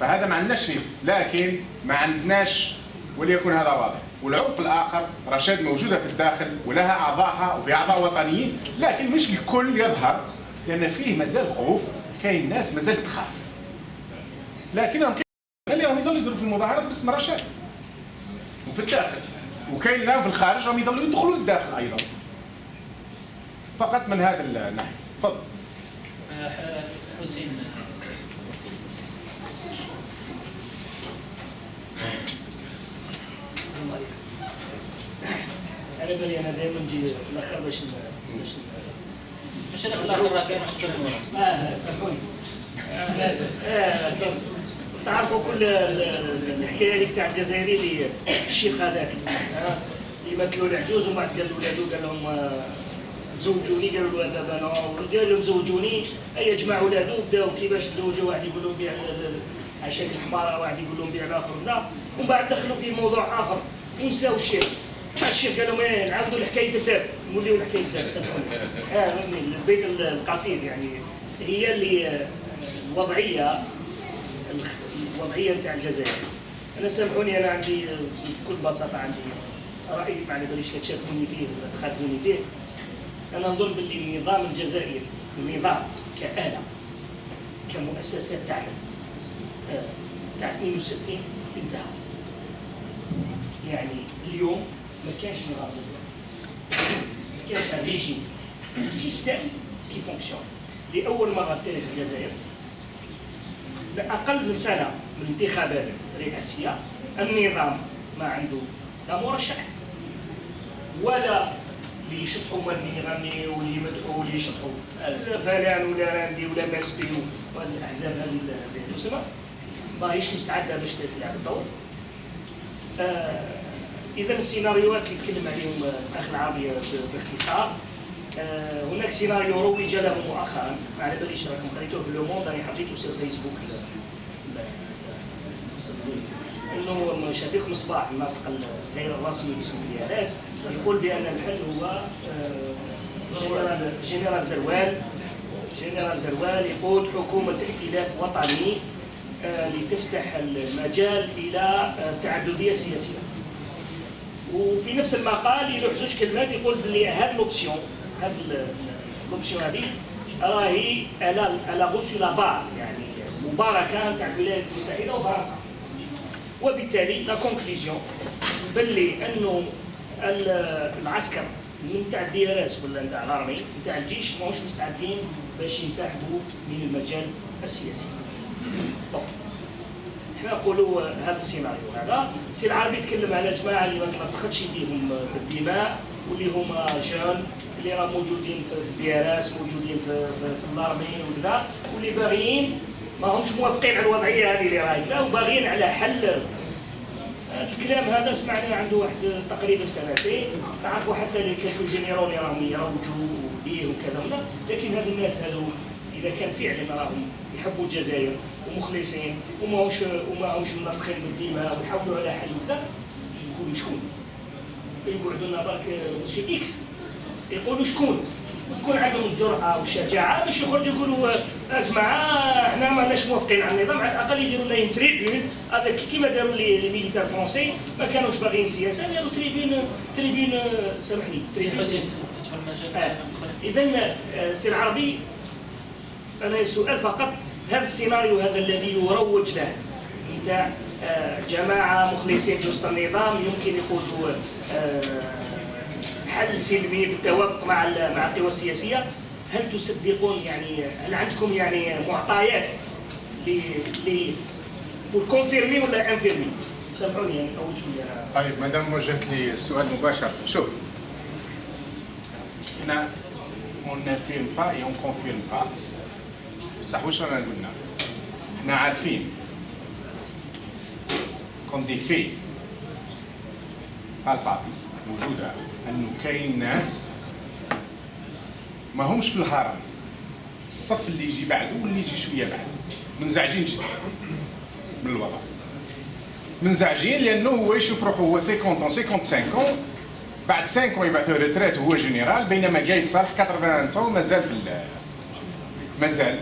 فهذا ما عندناش فيه، لكن ما عندناش وليكن هذا واضح. والعمق الآخر رشاد موجودة في الداخل ولها أعضائها وفي أعضاء وطنيين، لكن مش الكل يظهر لأن فيه مازال خوف، كاين ناس مازال تخاف. لكنهم اللي راهم يضلوا يديروا في المظاهرات باسم رشاد وفي الداخل، وكاين اللي في الخارج راهم يضلوا يدخلوا للداخل أيضا. فقط من هذا الناحية. تفضل. حسين. على بالي انا دائما نجي الاخر باش مش انا الاخر راه كاين واحد سامحوني. تعرفوا كل الحكايه هذيك تاع الجزائري اللي الشيخ هذاك اللي مثلوا العجوز ومن بعد قال لولادو قال لهم زوجوني، قالوا له دابا انا قال لهم زوجوني، اي جماعه ولادو بداو كيفاش تزوجوا، واحد يقول لهم بيع عشاك الحماره، واحد يقول لهم بيع الاخر لا، ومن بعد دخلوا في موضوع اخر ونساو الشيخ. الشيخ قال لهم نعاودوا الحكايه الداب، نوليو الحكايه الداب سامحوني. البيت القصيد يعني هي اللي الوضعيه نتاع الجزائر. انا سامحوني انا عندي بكل بساطه عندي راي ما على باليش تشاركوني فيه ولا تخالفوني فيه. انا نظن باللي النظام الجزائري النظام كآلة كمؤسسات تعمل تاع 62 انتهى. يعني اليوم ما كانش نظام جزائري، ما كانش ريجيم سيستم كي فونكسيون. لأول مرة في تاريخ الجزائر بأقل من سنة من الانتخابات الرئاسية النظام ما عنده لا مرشح ولا اللي يشطحوا اللي يغني واللي يمدحوا واللي يشطحوا فلان ولا راندي ولا ماسبي والاحزاب هذه اللي تسمى ماهيش مستعده باش تلعب الدور. اذا السيناريوهات اللي تكلم عليهم الاخ العربي باختصار، هناك سيناريو روج له مؤخرا، ما على باليش راكم قريتوه في لو موند، انا حطيته في فيسبوك انه شفيق مصباح الناطق غير الرسمي باسم اليالاس يقول بان الحل هو جنرال زروال يقود حكومه ائتلاف وطني لتفتح المجال الى التعدديه السياسيه. وفي نفس المقال يلوح زوج كلمات يقول بلي هذه الاوبسيون هذه راهي على غوسو لافار، يعني مباركه تاع الولايات المتحده وفرنسا. وبالتالي لا كونكليزيون باللي انه العسكر من تاع الديارات ولا نتاع الارمي نتاع الجيش ماهوش مستعدين باش ينسحبوا من المجال السياسي. احنا نقولوا هذا السيناريو هذا سي العربي يتكلم على جماعه اللي ما تلطختش يديهم بالدماء واللي هما جون اللي راهم موجودين في الديارات موجودين في الارمي وكذا واللي باغيين ماهمش موافقين على الوضعيه هذه اللي راهي كذا وباغيين على حل. الكلام هذا سمعنا عنده واحد تقريبا سنتين، تعرفوا حتى لي كالكو جينيرون راهم يروجوا ليه وكذا، لكن هذو الناس هذو اذا كان فعلا راهم يحبوا الجزائر ومخلصين وماهوش منطقين بالدماء ويحاولوا على حل وكذا، يقولوا شكون؟ يقعدوا لنا برك مسيو اكس يقولوا شكون؟ يكون عندهم الجرأة والشجاعة باش يخرجوا يقولوا اسمع احنا ماناش موافقين على النظام، على الأقل يديروا لنا تريبيون افيك كيما داروا لي ميليتار فرونسي ما كانوش باغيين سياسة، داروا تريبيون سامحني تريبيون. إذا سي العربي أنا السؤال فقط هذا السيناريو هذا الذي يروج له نتاع جماعة مخلصين في وسط النظام يمكن يقودوا حل سلمي بالتوافق مع القوى السياسيه، هل تصدقون يعني هل عندكم يعني معطيات كونفيرمي ولا انفيرمي؟ سامحوني يعني اول شويه. طيب مادام وجهت لي السؤال مباشره، شوف هنا اون نافيرم با اي اون كونفيرم با، بصح واش رانا قلنا؟ احنا عارفين كون دي في بالبابي موجوده انه كاين ناس ما همش في الهرم، في الصف اللي يجي بعده واللي يجي شويه بعده، منزعجين جدا من الوضع. منزعجين لانه هو يشوف روحه هو 50 ans 55 ans، بعد 5 ans يبعثوه ريتريت وهو جينيرال، بينما جاي صالح 80 ans مازال في مازال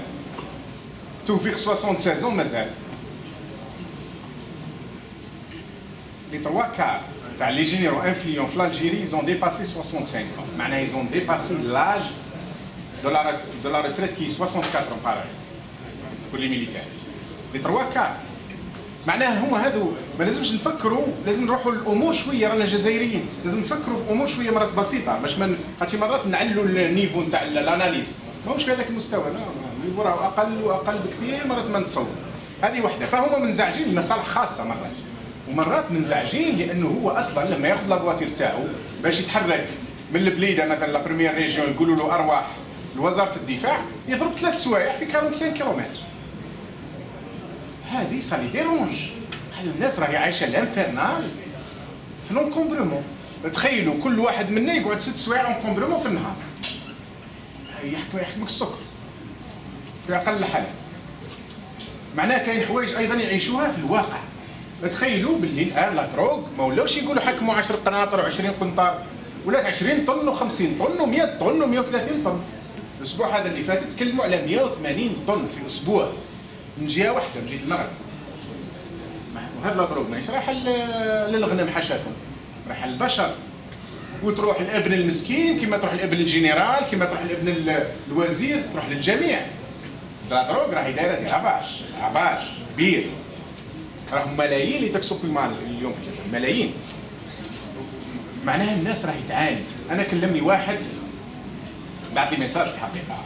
توفيق 76 ans مازال. Les 3/4 تاع لي جينيرو انفليون في الجيري ils ont dépassé 65 ans، معناها ils ont dépassé l'âge de la retraite qui est 64 ans pareil pour les militaires. Les 3/4 معناها هما هذو ما لازمش نفكروا، لازم نروحوا للامور شويه، رانا جزائريين لازم نفكروا في امور شويه مرات بسيطه باش ما خاطر مرات نعلوا النيفو نتاع الاناليز ماهوش في هذاك المستوى، لا النيفو راه اقل واقل بكثير مرات ما نتصور. هذه وحده. فهما منزعجين لمصالح خاصه مرات، ومرات منزعجين لانه هو اصلا لما ياخذ لافواتير تاعو باش يتحرك من البليده مثلا لا بريمير ريجيون يقولوا له ارواح لوزاره الدفاع يضرب 3 سوايع في 45 كيلومتر. هذه سالي ديرونج، هذو الناس راهي عايشه الانفيرنال في لونكومبرومون. تخيلوا كل واحد منا يقعد 6 سوايع اونكومبرومون في النهار، يحكمك السكر في اقل الحالات. معناها كاين حوايج ايضا يعيشوها في الواقع. تخيلوا باللي الان لا دروغ ما ولاوش يقولوا حكموا 10 قناطر و20 قنطار، ولات 20 طن و50 طن و100 طن و130 طن. الاسبوع هذا اللي فات تكلموا على 180 طن في اسبوع من جهه واحده، من جهه المغرب. وهذا لا دروغ ماهيش رايحه للغنم حاشاكم، رايحه للبشر. وتروح الابن المسكين كما تروح الابن الجنرال، كما تروح الابن الوزير، تروح للجميع. لا دروغ راهي دايره دي عباش كبير. راهم ملايين اللي تكسبوا المال اليوم في الجزائر، ملايين. معناها الناس راهي تعاني. انا كلمني واحد بعث لي ميساج في الحقيقه،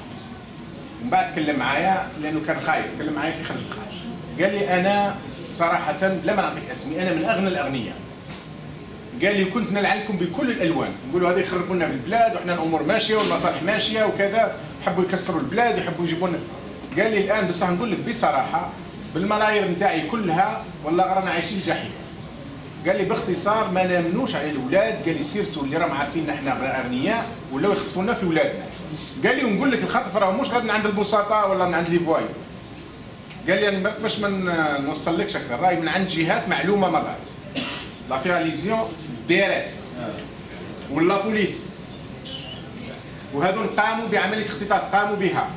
ومن بعد تكلم معايا لانه كان خايف، تكلم معايا كي خرج الخارج. قال لي انا صراحه بلا ما نعطيك اسمي انا من اغنى الاغنياء. قال لي كنت نلعنكم بكل الالوان، نقولوا هذا يخربوا لنا في البلاد وحنا الامور ماشيه والمصالح ماشيه وكذا، يحبوا يكسروا البلاد ويحبوا يجيبوا لنا. قال لي الان بصح نقول لك بصراحه بالملايير نتاعي كلها والله رانا عايشين الجحيم. قال لي باختصار ما نامنوش على الاولاد، قال لي سيرتو اللي راهم عارفين احنا اغنياء ولاو يخطفونا في ولادنا. قال لي ونقول لك الخطف راه مش غير من عند البسطاء ولا من عند لي فواي. قال لي انا باش ما نوصلكش اكثر، راهي من عند جهات معلومه مرات. لا فيها ليزيون دي ار اس ولا بوليس، وهذو قاموا بعمليه اختطاف قاموا بها.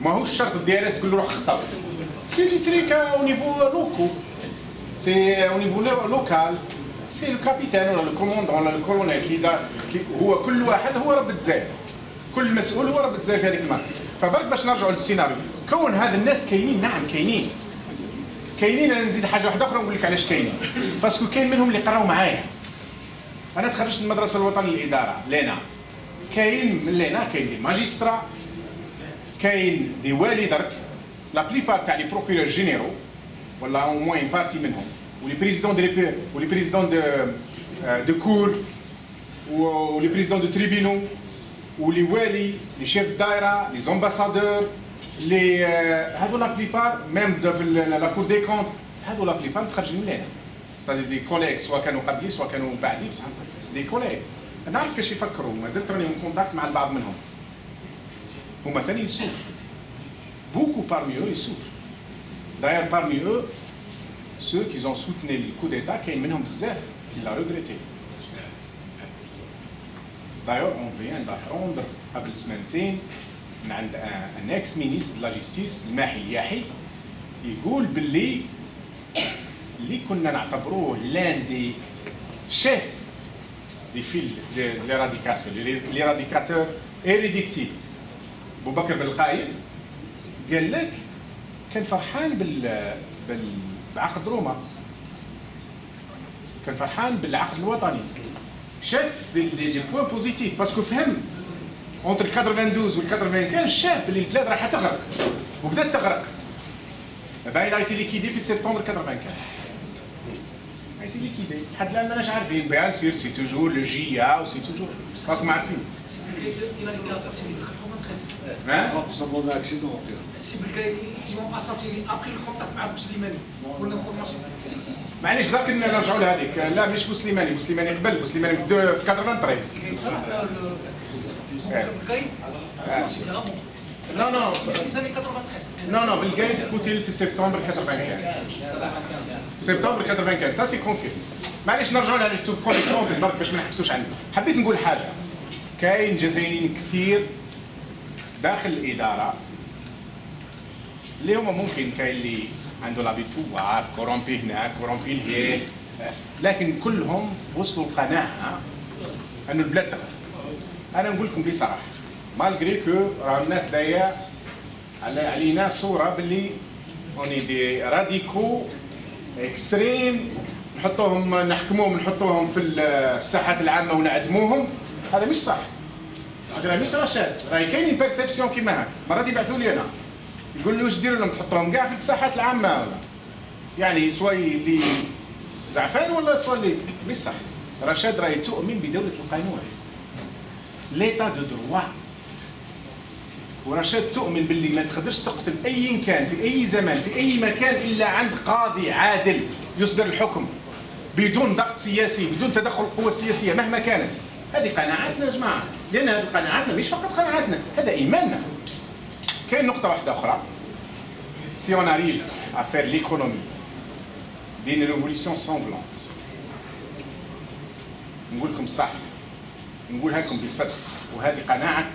ماهوش شرط الدي ار اس تقول له روح اخطف. سي دي تريك او نيفو لوكو، سي او نيفو لوكال، سي الكابيتان ولا الكوموندون ولا الكولونيل كي هو كل واحد هو رب الجزائر، كل مسؤول هو رب الجزائر في هذيك المرة. فبرك باش نرجعوا للسيناريو، كون هذا الناس كاينين، نعم كاينين. انا نزيد حاجه واحده اخرى نقول لك علاش كاينين، باسكو كاين منهم اللي قراو معايا. انا تخرجت من المدرسه الوطنيه للاداره لينا، كاين من لينا كاين دي ماجسترا، كاين دي والي درك، لا بليبار تاع لي بروكيور جينيرو ولا او موين بارتي منهم، ولي بريزيدون دي ولي بريزيدون دو كور ولي بريزيدون دو تريبينو ولي والي لي شيف دايره لي زامباسادور لي هذو لا بليبار ميم في لا كور دي كونت، هذو لا بليبار متخرجين من لينا. صافي دي كوليك سواء كانوا قبلي سواء كانوا بعدي، بصح دي كوليك نعرف كيفاش يفكروا، مازلت راني اون كونتاكت مع البعض منهم. هما ثاني يسوفر، beaucoup parmi eux ils souffrent. D'ailleurs parmi eux ceux qui ont soutenu le coup d'état كاين منهم بزاف qui l'a regretté. D'ailleurs on vient d'apprendre قبل سنتين من عند ان اكس مينيستر دو لا جيستيس الماحي الياحي يقول باللي اللي كنا نعتبروه لان دي شيف دي فيل ليراديكاسيون ليراديكاتور ايريديكتيف بو بكر بن القايد قال لك كان فرحان بعقد روما، كان فرحان بالعقد الوطني، شاف دي بوين بوزيتيف باسكو فهم اونتر 92 وال 95 شاف باللي البلاد راح تغرق وبدات تغرق. باين ايتي ليكيدي في سبتمبر 95 ايتي ليكيدي لحد الان ماناش عارفين بيان سير سي توجور لو جي ا وسي توجور راكم عارفين. Il a été assassiné en 93. Hein? Avant l'accident. Si ils ont assassiné après le contact avec Bouslimani pour l'information. Si. معليش ذاك نرجعوا لهذيك، لا مش بوسليماني، بوسليماني قبل، بوسليماني في 93. Non, non. Les années 93. Non, non, بالقايد قتل في سبتمبر 95. سبتمبر 95 ça c'est confirmé. معليش نرجعوا لها تو برون اكزومبل برك باش ما نحبسوش عنه. حبيت نقول حاجه. كاين جزائريين كثير داخل الاداره اللي هما ممكن كاين اللي عنده لابي بوفوار كورومبي هنا كورومبي لهيه، لكن كلهم وصلوا القناعه انه البلاد تقدر. انا نقول لكم بصراحه مالغري كو راه الناس دايا علينا صوره باللي اوني دي راديكو اكستريم، نحطوهم نحكموهم نحطوهم في الساحات العامه ونعدموهم. هذا مش صح، هذا مش رشاد. راهي كاينين بيرسيبسيون كيما هاك، مرات يبعثوا لي انا يقول لي واش ديروا لهم تحطوهم كاع في الساحات العامه ولا يعني سواء اللي زعفان ولا سواء اللي مش صح. رشاد راهي تؤمن بدوله القانون، ليتا دو دروا، ورشاد تؤمن باللي ما تقدرش تقتل اي كان في اي زمان في اي مكان الا عند قاضي عادل يصدر الحكم بدون ضغط سياسي بدون تدخل القوى السياسيه مهما كانت. هذه قناعاتنا يا جماعه، لان هذه قناعاتنا مش فقط قناعاتنا، هذا ايماننا. كاين نقطه واحده اخرى، سي اون اريف ا فير ليكونومي دين ريفوليسيون سانفلونت، نقول لكم صح، نقولها لكم بصدق، وهذه قناعه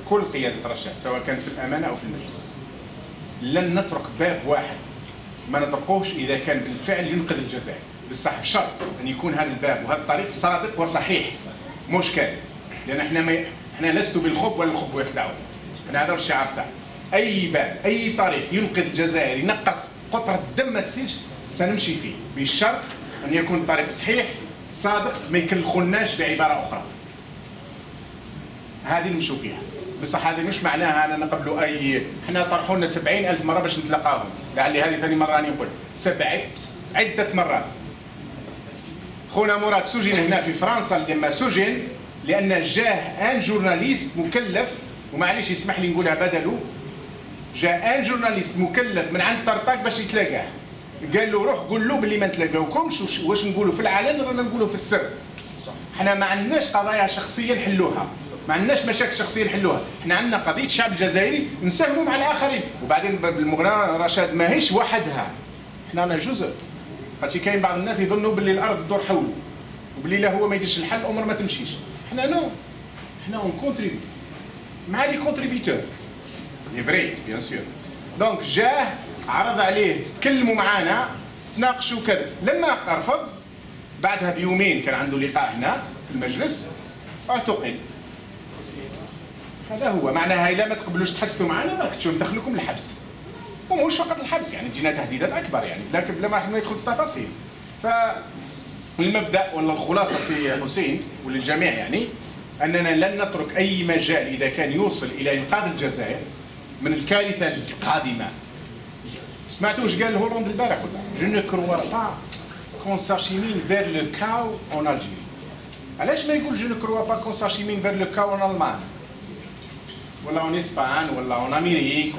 كل قياده رشاد سواء كانت في الامانه او في المجلس. لن نترك باب واحد ما نطرقوش اذا كان بالفعل ينقذ الجزائر، بصح بشرط ان يكون هذا الباب وهذا الطريق صادق وصحيح مش كاذب، لان احنا لست بالخب ولا الخب يخدعون. انا هذا الشعار تاعي، اي باب اي طريق ينقذ الجزائر ينقص قطره الدم ما تسيلش سنمشي فيه، بشرط ان يكون الطريق صحيح صادق ما يكلخوناش بعباره اخرى. هذه نمشوا فيها، بصح هذه مش معناها أننا نقبلوا أي، احنا طرحوا لنا 70,000 مرة باش نتلاقاهم، لعلي هذه ثاني مرة راني نقول عدة مرات. خونا مراد سجن هنا في فرنسا، لما سجن لأن جاه ان جورناليست مكلف، ومعليش يسمح لي نقولها بدله، جاء ان جورناليست مكلف من عند طرطاق باش يتلاقاه، قال له روح قول له باللي ما نتلاقاوكمش، واش نقولوا في العلن رانا نقولوا في السر. احنا ما عندناش قضايا شخصية نحلوها، ما عندناش مشاكل شخصيه نحلوها، احنا عندنا قضيه الشعب الجزائري نساهموا مع الاخرين، وبعدين بالمغنى رشاد ماهيش وحدها، احنا رانا جزء. خاطر كاين بعض الناس يظنوا باللي الارض تدور حوله وباللي لا هو ما يديرش الحل الامور ما تمشيش. احنا نو، احنا اون كونتريبي مع لي كونتريبيتور لي فري بيان سور. دونك جاه عرض عليه تتكلموا معانا تناقشوا كذا، لما رفض بعدها بيومين كان عنده لقاء هنا في المجلس اعتقل. هذا هو معناها اذا ما تقبلوش تحدثوا معنا راك تشوف ندخلكم الحبس، ومش فقط الحبس يعني تجينا تهديدات اكبر يعني، لكن بلا ما راح ندخل في التفاصيل. فالمبدا ولا الخلاصه سي حسين وللجميع يعني اننا لن نترك اي مجال اذا كان يوصل الى انقاذ الجزائر من الكارثه القادمه. سمعتوا واش قال هولندا البارح ولا؟ جو نو كروا با كون ساشيمين فير لو كاو اون الجيري. علاش ما يقول جو نو كروا با كون ساشيمين فير لو كاو اون المان ولا اون اسبان ولا اون امريك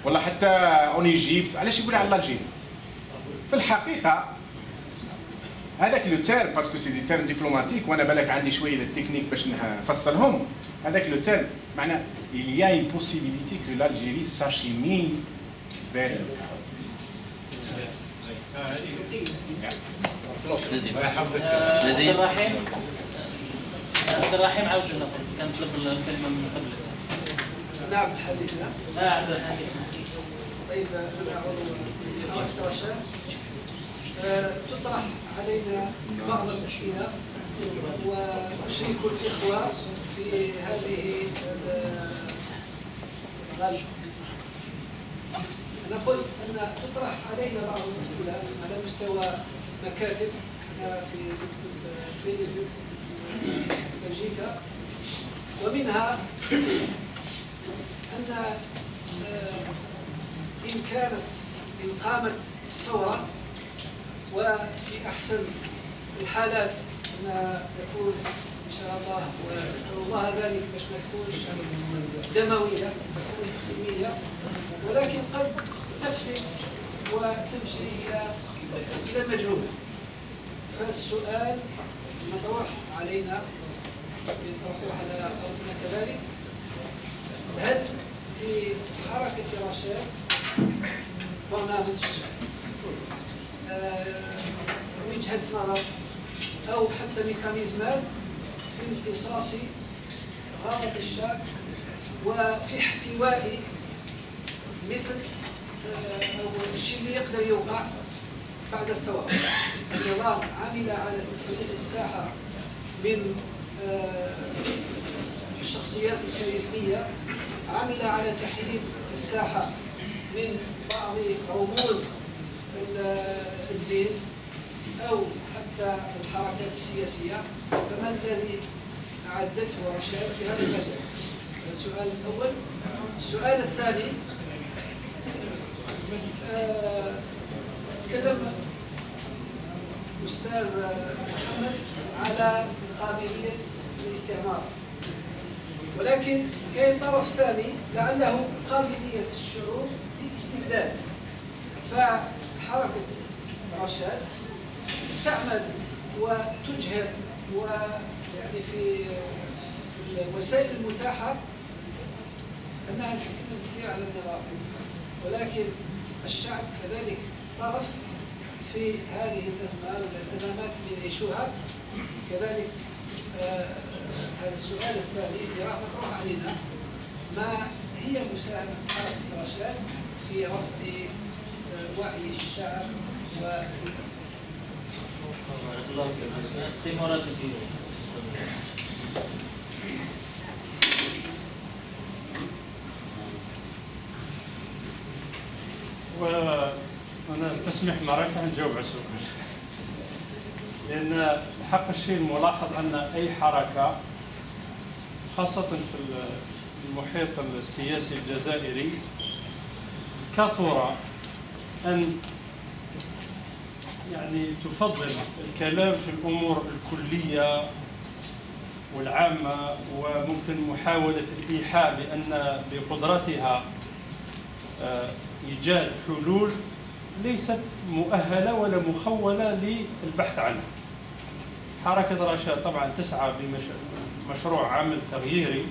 ولا حتى اون ايجيبت؟ علاش يقول على الجيري؟ في الحقيقه هذاك لو تيرم باسكو سي دي تيرم دبلوماتيك، وانا بالك عندي شويه التكنيك باش نفصلهم. هذاك لو تيرم معناه il y a une possibilité que l'Algérie s'achemine vers le chaos. عبد الرحيم عاود لنا كان طلب الكلمه من قبل. نعم حديثنا. عبد الرحيم. طيب انا عضو في مكتب الشام. تطرح علينا بعض الاسئله واشرك الاخوه في هذه الغالب. انا قلت ان تطرح علينا بعض الاسئله على مستوى مكاتب في مكتب بلجيكا، ومنها أن إن كانت إن قامت ثورة وفي أحسن الحالات أن تكون إن شاء الله ونسأل الله ذلك باش ما تكونش دموية، تكون سلمية، ولكن قد تفلت وتمشي إلى المجهول. فالسؤال المطروح علينا للطرح على أرضنا كذلك. هل في حركة رشاد برنامج وجهة نظر أو حتى ميكانيزمات في امتصاص غضب الشعب وفي احتواء مثل أو الشيء اللي يقدر يوقع بعد الثورة؟ النظام عمل على تفريغ الساحة من الشخصيات الكاريزمية، عمل على تحييد الساحة من بعض رموز الدين أو حتى الحركات السياسية، فما الذي أعدته رشاد في هذا المجال؟ هذا السؤال الأول. السؤال الثاني، تكلم أستاذ محمد على قابلية الاستعمار، ولكن كاين طرف ثاني لعله قابلية الشعوب للاستبداد. فحركة رشاد تعمل وتجهر ويعني في الوسائل المتاحة أنها تتكلم كثير على النظام، ولكن الشعب كذلك طرف في هذه الأزمة والأزمات اللي نعيشوها كذلك. هذا السؤال الثاني اللي راح مطروح علينا، ما هي مساهمة حركة رشاد في رفع وعي الشعب والاستثمارات الدينية؟ وأنا استسمح معك نجاوب على السؤال، لأن حق الشيء الملاحظ أن أي حركة خاصة في المحيط السياسي الجزائري كثر أن يعني تفضل الكلام في الأمور الكلية والعامة، وممكن محاولة الإيحاء بأن بقدرتها إيجاد حلول ليست مؤهلة ولا مخولة للبحث عنها. حركة رشاد طبعا تسعى بمشروع عمل تغييري،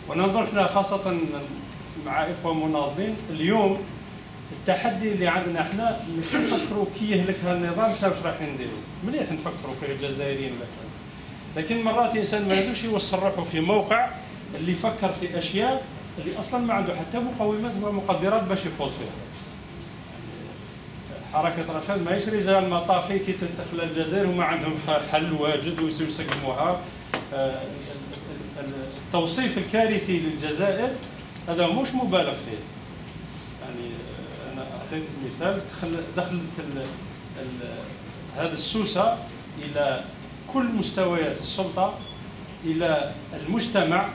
وننظر احنا خاصة مع إخوة مناضلين اليوم التحدي اللي عندنا احنا مش نفكروا كي يهلك هالنظام واش رايحين نديروا، مليح نفكروا كجزائريين مثلا، لكن مرات الانسان ما لازمش يوصل روحه في موقع اللي يفكر في اشياء اللي اصلا ما عنده حتى مقومات ومقدرات باش يخوض فيها. حركة رشاد ماهيش رجال مطافي كي تدخل الجزائر وما عندهم حل واجد ويسقموها. التوصيف الكارثي للجزائر هذا مش مبالغ فيه. يعني أنا أعطيك مثال، دخلت هذا السوسة إلى كل مستويات السلطة، إلى المجتمع،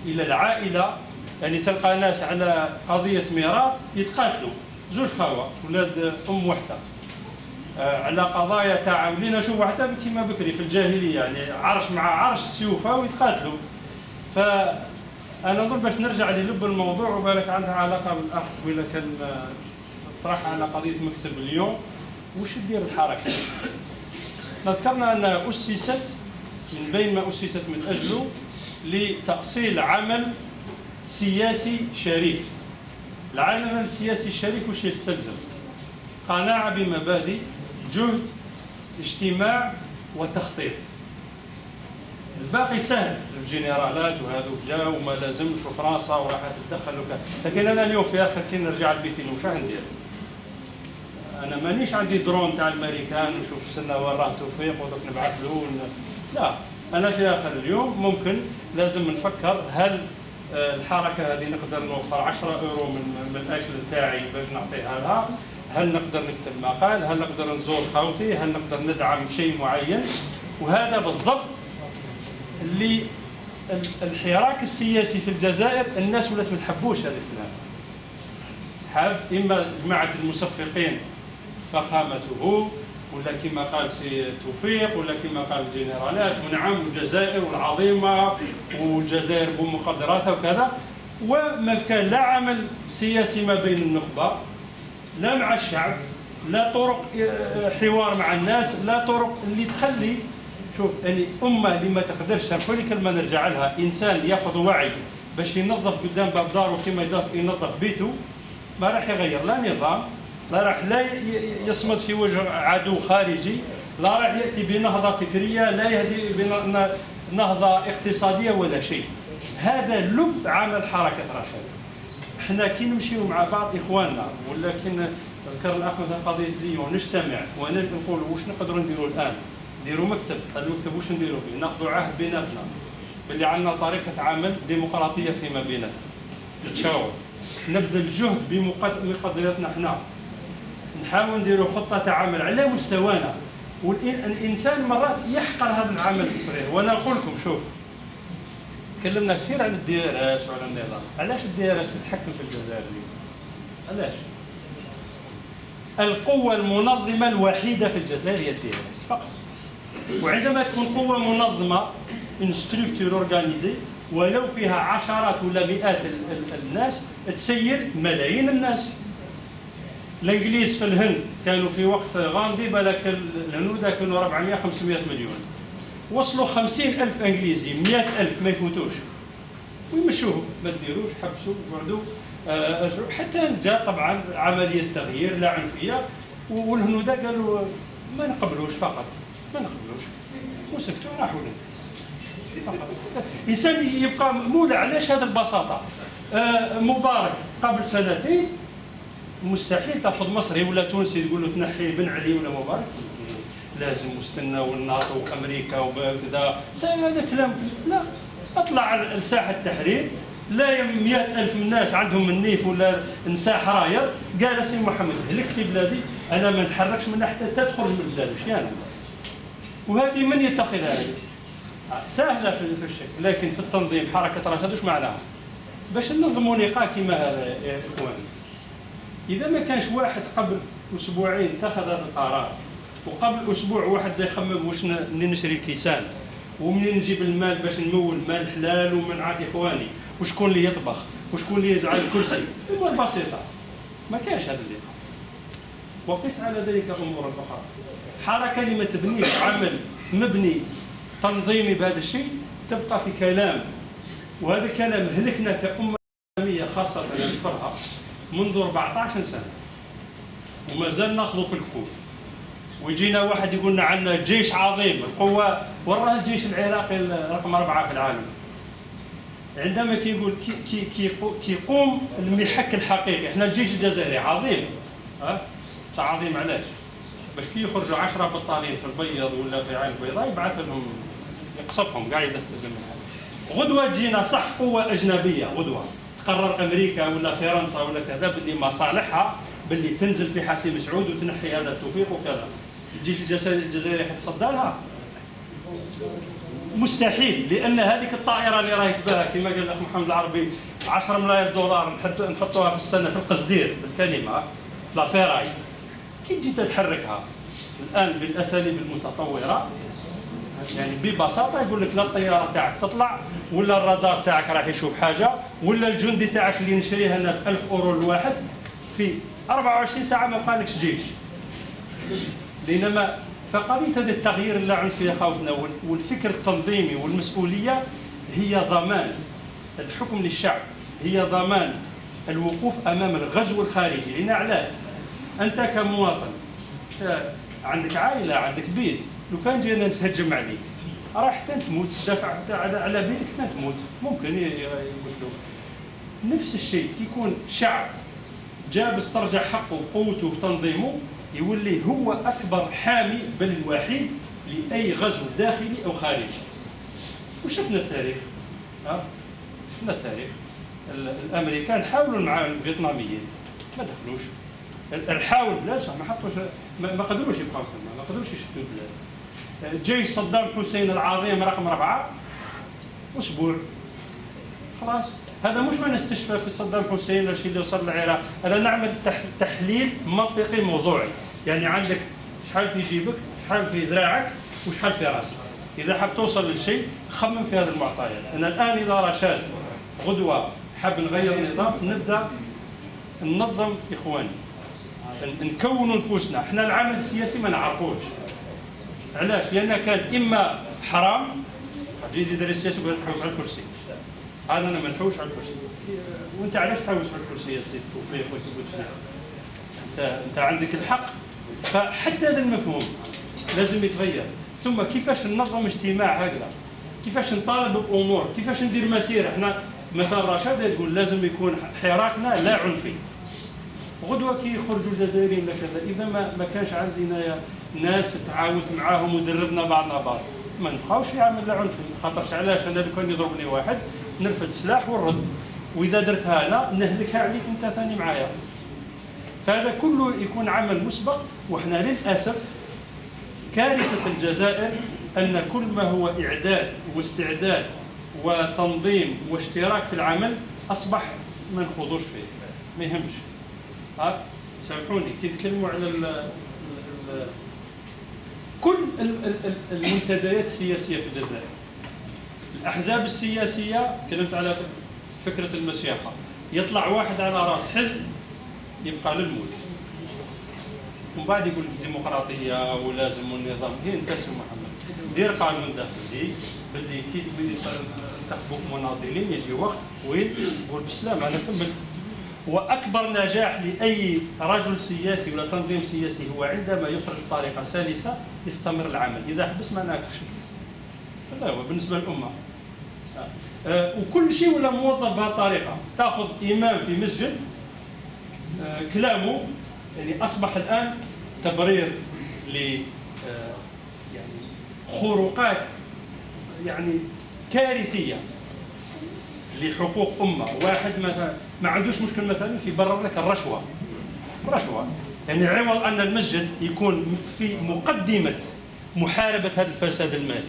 إلى العائلة. يعني تلقى ناس على قضية ميراث يتقاتلوا، زوج خاوة ولاد أم وحدة، على قضايا تاع ولينا نشوفوا حتى كيما بكري في الجاهلية، يعني عرش مع عرش سيوفة ويتقاتلوا. فأنا نظن باش نرجع للب الموضوع، وبالك عندها علاقة بالأخ ولا كان طرح على قضية مكتب اليوم وش تدير الحركة. ذكرنا أنها أسست من بين ما أسست من أجله لتأصيل عمل سياسي شريف. العمل السياسي الشريف وش يستلزم؟ قناعة بمبادئ، جهد، اجتماع وتخطيط. الباقي سهل، الجنرالات وهذوك جاوا وما لازمش وفرنسا وراح تتدخل وكذا، لكن انا اليوم في اخر كي نرجع لبيتي واش راح ندير؟ انا مانيش عندي درون تاع الامريكان ونشوف سنه وين راه توفيق ودوك نبعث له لا، انا في اخر اليوم ممكن لازم نفكر هل الحركه هذه نقدر نوفر 10 يورو من الاكل تاعي باش نعطيها لها؟ هل نقدر نكتب مقال؟ هل نقدر نزور خاوتي؟ هل نقدر ندعم شيء معين؟ وهذا بالضبط اللي الحراك السياسي في الجزائر الناس ولات ما تحبوش هذا الكلام. حاب اما جماعه المصفقين فخامته، ولا كما قال سي توفيق، ولا كما قال الجنرالات، ونعم الجزائر العظيمه والجزائر بمقدراتها وكذا، وما كان لا عمل سياسي ما بين النخبه، لا مع الشعب، لا طرق حوار مع الناس، لا طرق اللي تخلي شوف يعني امه اللي ما تقدرش، سامحوا لي كلمه نرجع لها، انسان ياخذ وعي باش ينظف قدام باب داره كما ينظف بيته، ما راح يغير لا نظام، لا راح لا يصمد في وجه عدو خارجي، لا راح ياتي بنهضه فكريه، لا يهدي بنهضه اقتصاديه ولا شيء. هذا لب عمل حركه رشاد. احنا كي نمشيو مع بعض اخواننا، ولكن ذكر الاخ مثلا قضيه ليون، نجتمع ونقول واش نقدروا نديروا الان؟ نديروا مكتب، هذا المكتب واش نديروا فيه؟ ناخذوا عهد بيناتنا باللي عندنا طريقه عمل ديمقراطيه فيما بيناتنا. نتشاور، نبذل جهد بمقدراتنا احنا، نحاول نديروا خطه عمل على مستوانا. والانسان مرات يحقر هذا العمل الصغير. وانا نقول لكم شوف، تكلمنا كثير عن الدي ار اس وعلى النظام، علاش الدي ار اس بتحكم في الجزائر اليوم؟ علاش؟ القوة المنظمة الوحيدة في الجزائر هي الدي ار اس فقط. وعندما تكون قوة منظمة ان ستركتور اورغانيزي ولو فيها عشرات ولا مئات الناس تسير ملايين الناس. الانجليز في الهند كانوا في وقت غاندي بالك الهنود كانوا 400 500 مليون، وصلوا 50,000 انجليزي، 100,000 ما يفوتوش، ويمشوهم ما ديروش، حبسوا وقعدوا حتى جاء طبعا عمليه تغيير لا عنفيه، والهنود قالوا ما نقبلوش، فقط ما نقبلوش وسكتوا راحوا لنا فقط. الانسان يبقى مولع. علاش هذه البساطه؟ مبارك قبل سنتين مستحيل تاخذ مصري ولا تونسي تقول له تنحي بن علي ولا مبارك، لازم واستنى والناطو وامريكا وكذا، هذا كلام لا. اطلع لساحه التحرير، لا 100,000 من الناس عندهم النيف ولا نساح رايه، قال سي محمد هلك في بلادي انا ما نتحركش من حتى تدخل من البلاد وشيانا. وهذه من يتخذها؟ سهله في الشكل، لكن في التنظيم حركه رشاد وش معناها؟ باش ننظموا لقاء كما هذا يا اخواني. اذا ما كانش واحد قبل اسبوعين اتخذ هذا القرار، وقبل اسبوع واحد يخمم واش منين نشري الكيسان ومنين نجيب المال باش نمول مال حلال ومن عاد اخواني، وشكون اللي يطبخ وشكون اللي يجعل الكرسي، امور بسيطه ما كانش هذا اللي. وقس على ذلك امورا اخرى. حركه اللي ما تبنيش عمل مبني تنظيمي بهذا الشيء تبقى في كلام، وهذا الكلام هلكنا كأمة إسلامية خاصة نذكرها منذ 14 سنة وما زال ناخذ في الكفوف. ويجينا واحد يقول لنا عندنا جيش عظيم، القوة وراه الجيش العراقي رقم 4 في العالم. عندما كيقول كيقوم المحك الحقيقي، احنا الجيش الجزائري عظيم، عظيم علاش؟ باش كي يخرجوا 10 بطالين في البيض ولا في عين البيضاء يبعث لهم يقصفهم كاع يستلزم منها. غدوه تجينا صح قوه اجنبيه، غدوه تقرر امريكا ولا فرنسا ولا كذا باللي مصالحها باللي تنزل في حسيم سعود وتنحي هذا التوفيق وكذا. الجيش الجزائري حيتصدى لها؟ مستحيل، لان هذيك الطائره اللي راهي تباها كما قال الاخ محمد العربي 10 ملايير دولار نحطوها في السنه في القصدير بالكلمه لا فيراي، كي تجي تحركها الان بالاساليب المتطوره يعني ببساطه يقول لك لا الطياره تاعك تطلع ولا الرادار تاعك راح يشوف حاجه ولا الجندي تاعك اللي نشريه انا ب 1000 اورو الواحد في 24 ساعه ما بقالكش جيش. بينما فقضيه هذا التغيير اللي عن فيه خوفنا والفكر التنظيمي والمسؤوليه هي ضمان الحكم للشعب، هي ضمان الوقوف امام الغزو الخارجي. لان علاه انت كمواطن عندك عائله عندك بيت، لو كان جينا نتهجم عليك راح تموت، تدافع على بيتك تموت، ممكن يقولوا نفس الشيء كي يكون شعب جاب استرجع حقه وقوته وتنظيمه يولي هو اكبر حامي بل الوحيد لاي غزو داخلي او خارجي. وشفنا التاريخ، شفنا التاريخ، الامريكان حاولوا مع الفيتناميين ما دخلوش، الحاول لا صح ما حطوش، ما قدروش يبقاو ثم، ما قدروش يشدوا البلاد. جيش صدام حسين العظيم رقم 4 اسبوع خلاص. هذا مش ما نستشفى في صدام حسين الشيء اللي وصل للعراق، انا نعمل تحليل منطقي موضوعي، يعني عندك شحال في جيبك، شحال في ذراعك وشحال في راسك. اذا حاب توصل للشيء خمم في هذه المعطيات. انا الان اذا رشاد غدوه حاب نغير النظام نبدا ننظم اخواني، نكونوا نفوسنا. احنا العمل السياسي ما نعرفوش، علاش؟ لان كان اما حرام جيت يدير السياسه وقال تحوس على الكرسي، هذا انا ما نحوش على الكرسي. وانت علاش تحوس على الكرسي يا سيدي وفيه ويثبت فيه؟ انت عندك الحق. فحتى هذا المفهوم لازم يتغير. ثم كيفاش ننظم اجتماع هكذا؟ كيفاش نطالب بامور؟ كيفاش ندير مسيره؟ احنا مثلا رشاد تقول لازم يكون حراكنا لا عنفي. غدوه كي يخرجوا الجزائريين كذا، اذا ما كانش عندنا ناس تعاونت معاهم ودربنا بعضنا بعض، ما نبقاوش في عمل لا عنفي. خاطرش علاش؟ انا لو كان يضربني واحد نرفد سلاح ونرد، واذا درتها انا نهلكها عليك انت ثاني معايا. فهذا كله يكون عمل مسبق. وحنا للاسف كارثه الجزائر ان كل ما هو اعداد واستعداد وتنظيم واشتراك في العمل اصبح ما نخوضوش فيه، ما يهمش. سامحوني كي نتكلموا على كل المنتديات السياسيه في الجزائر، الاحزاب السياسيه، تكلمت على فكره المشيخه، يطلع واحد على راس حزب يبقى للموت، ومن بعد يقول الديمقراطيه ولازم النظام. هي انت سي محمد دير قانون داخلي باللي كي ينتخبوك مناضلين يجي وقت وين يقول بالسلامه انا كملت. واكبر نجاح لاي رجل سياسي ولا تنظيم سياسي هو عندما يخرج بطريقه سلسه يستمر العمل. اذا حبس معناه فشلت. هذا هو بالنسبه للامه. وكل شيء ولا موظف بهذه الطريقه. تاخذ امام في مسجد كلامه يعني اصبح الان تبرير ل يعني خروقات يعني كارثيه لحقوق امه. واحد مثلا ما عندوش مشكل مثلا في يبرر لك الرشوه يعني عوض ان المسجد يكون في مقدمه محاربه هذا الفساد المالي،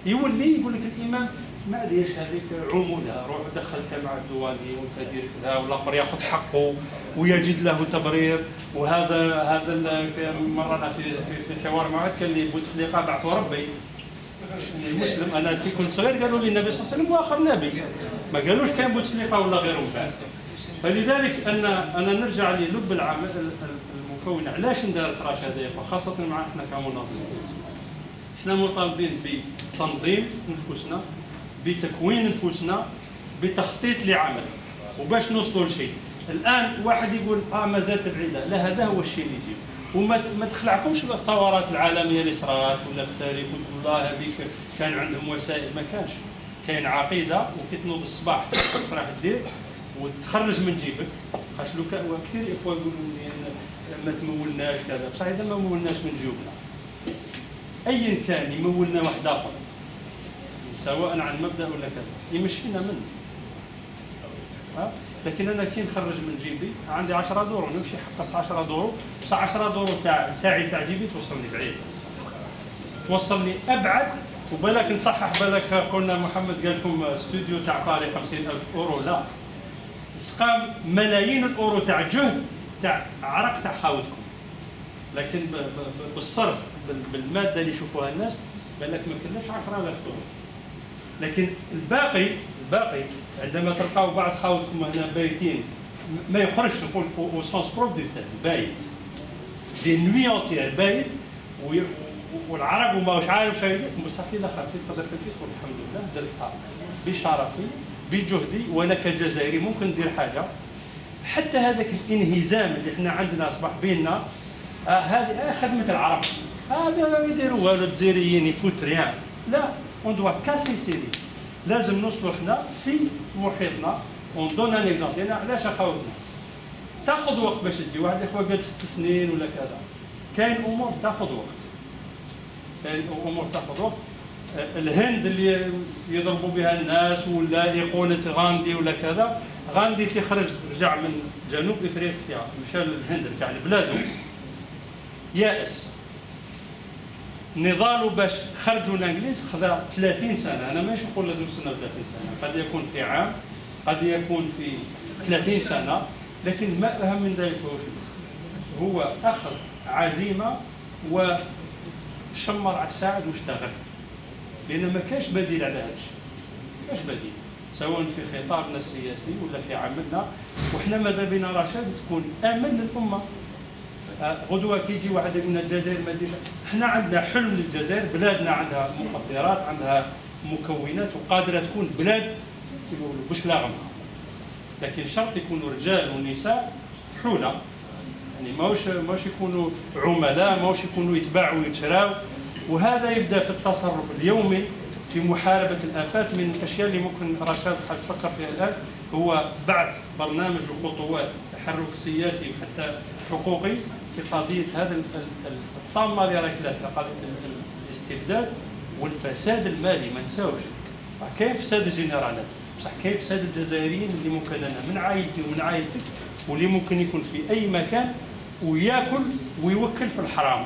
يولي يقول لك الامام ما عنديش هذيك عموله، روح دخلت مع الديواني وانت دير كذا، والاخر ياخذ حقه ويجد له تبرير. وهذا مره انا في حوار معك كان لي بوتفليقه بعث ربي المسلم. انا كي كنت صغير قالوا لي النبي صلى الله عليه وسلم واخر نبي، ما قالوش كان بوتفليقه ولا غيره من بعد. فلذلك انا نرجع للب العمل المكون. علاش ندارت رشاد خاصه مع احنا كمنظمين؟ احنا مطالبين بتنظيم نفوسنا، بتكوين نفوسنا، بتخطيط لعمل، وباش نوصلوا لشيء. الان واحد يقول ما زالت بعيده، لا هذا هو الشيء اللي يجيب. وما تخلعكمش بالثورات العالميه اللي صرات ولا في التاريخ وتقول الله هذيك كان عندهم وسائل. ما كانش، كاين عقيده وكي تنوض الصباح راح دير وتخرج من جيبك. خاش لو كثير اخوه يقولوا لي ما تمولناش كذا، بصح اذا ما مولناش من جيوبنا ايا كان يمولنا واحد اخر سواء عن مبدا ولا كذا يمشينا منه. لكن انا كي نخرج من جيبي عندي 10 دورو نمشي حقص 10 دورو، بصح 10 دورو تاعي تاع جيبي توصلني بعيد، توصلني ابعد. وبالك نصحح بالك قلنا محمد قال لكم استوديو تاع طاري 50,000 اورو، لا سقام ملايين الاورو تاع جهد تاع عرق تاع خاوتكم. لكن بالصرف بالماده اللي يشوفوها الناس بالك ما كناش 10,000 اورو. لكن الباقي عندما تلقاو بعض خاوتكم هنا بايتين ما يخرجش، نقول او سونس بروب دو تيرم، بايت دي نوي اونتيير بايت والعرق وما واش عارف شيء مستحيل خاطر تقدر تمشي تقول الحمد لله درتها بشرفي بجهدي وانا كجزائري ممكن ندير حاجه. حتى هذاك الانهزام اللي احنا عندنا اصبح بيننا هذه خدمه العرب، هذا ما يديروا والو الجزائريين يفوت ريان، لا اون دوا كاسي سيري. لازم نوصلوا احنا في محيطنا وندون ان اكزومبل. يعني علاش اخوتنا تاخذ وقت باش تجي واحد الاخوه قال 6 سنين ولا كذا. كاين امور تاخذ وقت، الهند اللي يضربوا بها الناس ولا ايقونه غاندي ولا كذا. غاندي كي خرج رجع من جنوب افريقيا مشى للهند رجع لبلاده يائس. نضالوا باش خرجوا الانجليز خذا 30 سنه. انا ماشي نقول لازم نستنى 30 سنه، قد يكون في عام، قد يكون في 30 سنه، لكن ما اهم من ذلك هو اخذ عزيمه وشمر على الساعد واشتغل، لان ما كاش بديل على هذا الشيء، ما كاش بديل سواء في خطابنا السياسي ولا في عملنا. وحنا ماذا بنا رشاد تكون امل للامه. غدوه كيجي واحد يقول لنا الجزائر ما ديرش. احنا عندنا حلم للجزائر، بلادنا عندها مقدرات، عندها مكونات وقادره تكون بلاد يقولوا باش لا غمها. لكن شرط يكونوا رجال ونساء فحوله، يعني ماوش يكونوا عملاء، ماوش يكونوا يتباعوا ويتشراو. وهذا يبدا في التصرف اليومي في محاربه الافات. من الاشياء اللي ممكن رشاد تفكر فيها الان هو بعث برنامج وخطوات تحرك سياسي وحتى حقوقي في قضيه هذا الطامه اللي راك لها، قضيه الاستبداد والفساد المالي. ما نساوش كاين فساد الجنرالات، بصح كاين فساد الجزائريين اللي ممكن انا من عائلتي ومن عائلتك، واللي ممكن يكون في اي مكان وياكل ويوكل في الحرام.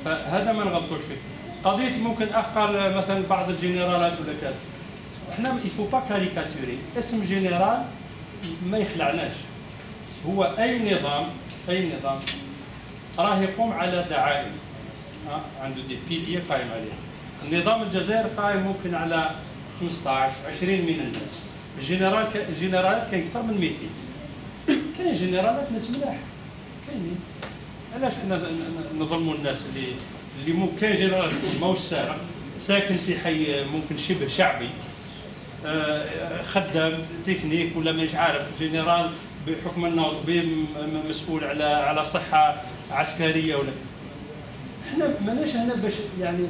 فهذا ما نغلطوش فيه. قضيه ممكن قال مثلا بعض الجنرالات ولا كذا، احنا يفو با كاريكاتوري. اسم جنرال ما يخلعناش. هو اي نظام راه يقوم على دعائم، عنده دي بيليي قائم عليها. النظام الجزائري قائم ممكن على 15 20 من الناس. الجنرالات كاين اكثر من 200. كاين جنرالات ناس ملاح كاينين. علاش حنا نظلموا الناس اللي ممكن كاين جنرال ماهوش سارق، ساكن في حي ممكن شبه شعبي، خدام تكنيك ولا مش عارف، جنرال بحكم انه طبيب مسؤول على صحه عسكريه ولا. احنا ماناش هنا باش يعني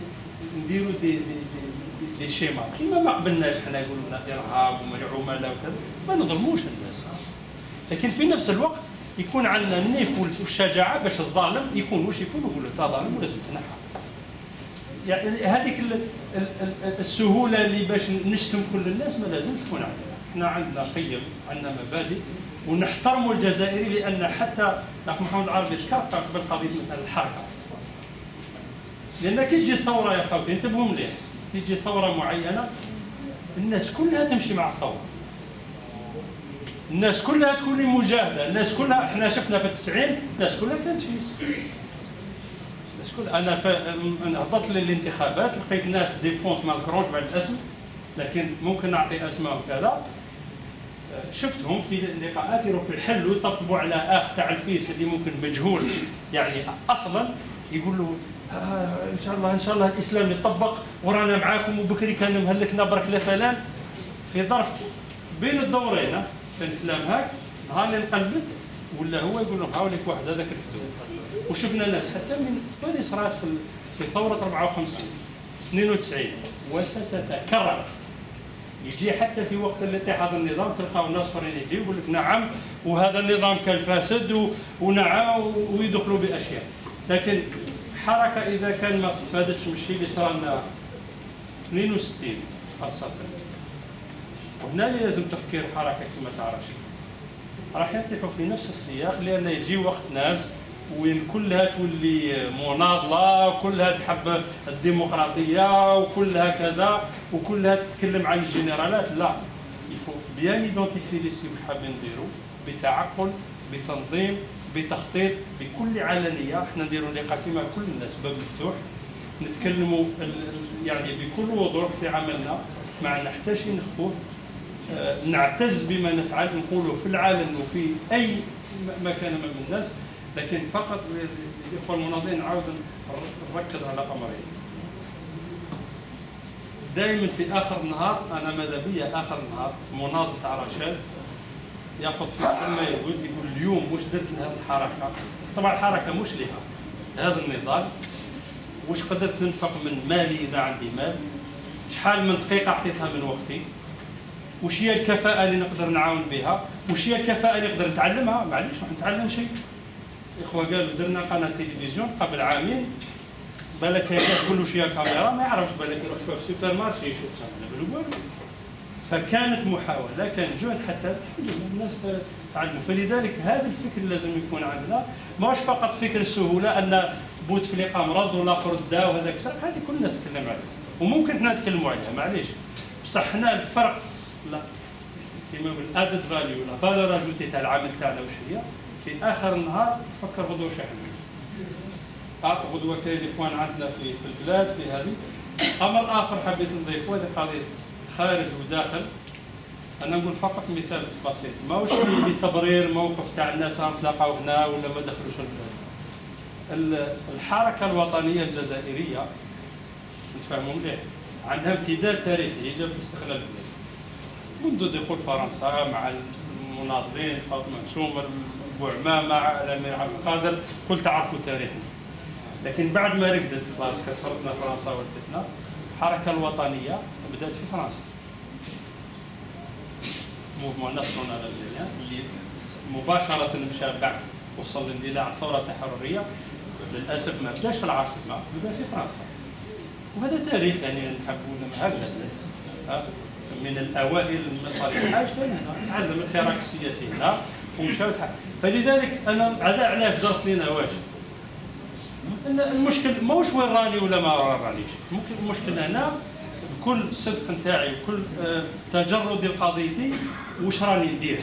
نديروا دي شيما كيما ما قبلناش. حنا يقولوا لنا ارهاب وعملاء وكذا، ما نظلموش الناس. لكن في نفس الوقت يكون عندنا النيف والشجاعه باش الظالم يكون واش يكون، نقولوا انت ظالم ولازم تنحى. يعني هذيك السهوله اللي باش نشتم كل الناس ما لازمش تكون عندنا. احنا عندنا قيم، عندنا مبادئ، ونحترموا الجزائري. لان حتى الاخ محمد العربي ذكر قبل قضيه مثلا الحركه، لان كي تجي ثوره يا خوتي انتبهوا مليح، تجي ثوره معينه الناس كلها تمشي مع الثوره، الناس كلها تكون مجاهده، الناس كلها. احنا شفنا في ال90 الناس كلها كانت فيس، الناس كلها. انا هبطت للانتخابات لقيت ناس دي بونت ما نذكرهمش بعد الاسم، لكن ممكن نعطي اسماء وكذا. شفتهم في اللقاءات يروحوا يحلوا يطبطبوا على اخ تاع الفيس اللي ممكن مجهول يعني اصلا، يقول له ان شاء الله الاسلام يطبق ورانا معاكم، وبكري كان مهلكنا برك لا فلان. في ظرف بين الدورين كان كلام هاك، نهار اللي انقلبت ولا هو يقول لهم هاوليك واحد هذاك الفتوى. وشفنا ناس حتى من اللي صارت في ثوره 54 92 وستتكرر. يجي حتى في وقت الاتحاد النظام تلقاو ناس اخرين يجي يقول لك نعم وهذا النظام كان فاسد ونعم ويدخلوا باشياء. لكن حركه اذا كان ما استفادتش من الشيء اللي صار لنا 62 خاصه، وهنا اللي لازم تفكير حركه كما تعرفش راح ينطيحوا في نفس السياق. لان يجي وقت ناس وين كلها تولي مناضله وكلها تحب الديمقراطيه وكلها كذا وكلها تتكلم عن الجنرالات. لا، يفو بيان ايدونتيفي لي سي واش حابين نديروا بتعقل، بتنظيم، بتخطيط، بكل علنيه. احنا نديروا لقاء كما كل الناس باب مفتوح، نتكلموا يعني بكل وضوح في عملنا، ما نحتاجش نخفوه. نعتز بما نفعل، نقوله في العالم وفي اي مكان من الناس. لكن فقط الاخوه المناضلين نعاود نركز على امرين. دائما في اخر النهار، انا ماذا بيا اخر النهار مناضل تاع رشاد ياخذ في كلمه يقول اليوم واش درت لهذه الحركه. طبعا الحركه مش لها هذا النضال، واش قدرت ننفق من مالي اذا عندي مال، شحال من دقيقه عطيتها من وقتي، وش هي الكفاءه اللي نقدر نعاون بها، وش هي الكفاءه اللي نقدر نتعلمها. معليش راح نتعلم شيء. اخوه قالوا درنا قناه تلفزيون قبل عامين، بالك يقول له شي كاميرا ما يعرفش، بالك يروح يشوف في السوبر مارشي يشوف والو. فكانت محاوله، كان جهد حتى الناس تعلموا. فلذلك هذا الفكر لازم يكون عندنا، ماهوش فقط فكر السهوله ان بوتفليقه مرض والاخر دا وهذاك سرق. هذه كل الناس تتكلم عليها وممكن احنا نتكلموا عليها، معليش. بصح حنا الفرق لا كيما الادد فاليو ولا فالور اجوتي تاع العمل تاعنا واش هي. في اخر النهار تفكر غدوه واش حنعمل. غدوه كاين اخوان عندنا في البلاد في هذه. امر اخر حبيت نضيفه، هذه قضيه خارج وداخل. انا نقول فقط مثال بسيط، ماهوش لتبرير موقف تاع الناس تلاقاو هنا ولا ما دخلوش البلاد. الحركه الوطنيه الجزائريه نتفاهموا مليح عندها امتداد تاريخي جاب استقلال البلاد منذ دخول فرنسا مع المناضلين فاطمه نشومر بوعمامه الامير عبد القادر، كل تعرفوا تاريخنا. لكن بعد ما رقدت خلاص كسرتنا فرنسا ولدتنا، الحركه الوطنيه بدات في فرنسا. موفمون ناسيونال الجزائري اللي مباشره مشى بعد وصل لاندلاع الثوره التحرريه، للاسف ما بداش في العاصمه، بدا في فرنسا. وهذا تاريخ يعني نحبوا نمهل من الاوائل المصالح هنا تعلم الحراك السياسي هنا ومشاو. فلذلك انا هذا علاش درس لنا واجب. المشكل ماهوش وين راني ولا ما رانيش، ممكن المشكل هنا بكل صدق نتاعي وكل تجردي لقضيتي واش راني ندير.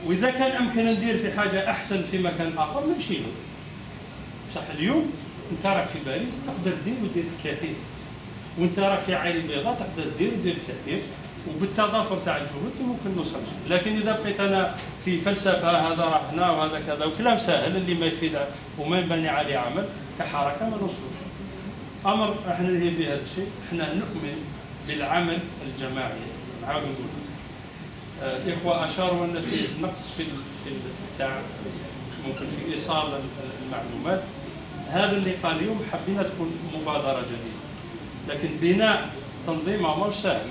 واذا كان امكن ندير في حاجه احسن في مكان اخر نمشي له. بصح اليوم انت راك في باريس تقدر دير ودير الكثير، وانت راك في عين البيضاء تقدر دير ودير الكثير، وبالتضافر تاع الجهود ممكن نوصل. لكن اذا بقيت انا في فلسفه هذا راه هنا وهذا كذا وكلام سهل اللي ما يفيد وما يبني عليه عمل كحركه ما نوصلوش. امر احنا ننهي بهذا الشيء، احنا نؤمن بالعمل الجماعي. نعاود نقول الاخوه اشاروا ان في نقص في تاع ممكن في ايصال المعلومات. هذا اللقاء اليوم حبينا تكون مبادره جديده، لكن بناء تنظيم ما سهل.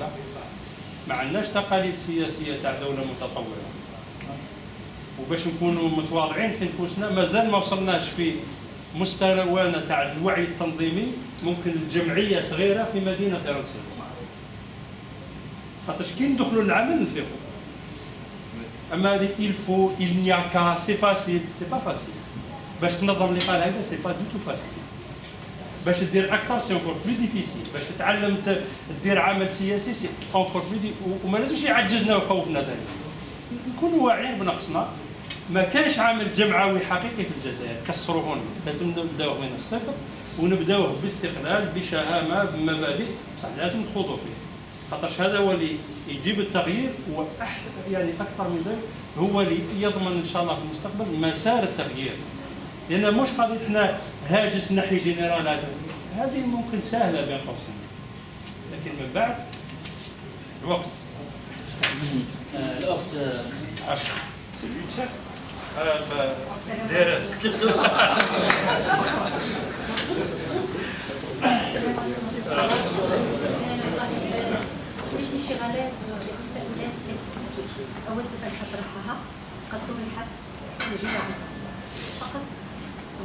ما عندناش تقاليد سياسيه تاع دوله متطوره، وباش نكونوا متواضعين في نفوسنا مازال ما وصلناش في مستوانا تاع الوعي التنظيمي. ممكن الجمعيه صغيره في مدينه فرنسيه، خاطرش كي ندخلوا للعمل نفيقوا. اما il faut il n'y a qu'à c'est facile c'est pas facile. باش تنظم لقاء هذا سي با دو تو فاسيل. باش دير اكثر سي اونكور بلو ديفيسيل. باش تتعلم دير عمل سياسي سي اونكور بلو وما لازمش يعجزنا ويخوفنا ذلك. نكونوا واعيين بنقصنا. ما كانش عمل جمعوي حقيقي في الجزائر، كسروه هنا. لازم نبداوه من الصفر ونبداوه باستقلال بشهامه بمبادئ، بصح لازم نخوضوا فيه. خاطرش هذا هو اللي يجيب التغيير، واحسن يعني اكثر من ذلك هو اللي يضمن ان شاء الله في المستقبل مسار التغيير. لان مش قضيتنا هاجس نحي جنرال، هذه ممكن سهله بين قوسين، لكن من بعد الوقت. الاخت دارس الانشغالات والتساؤلات التي أود أن أطرحها قد طرحت موجودة فقط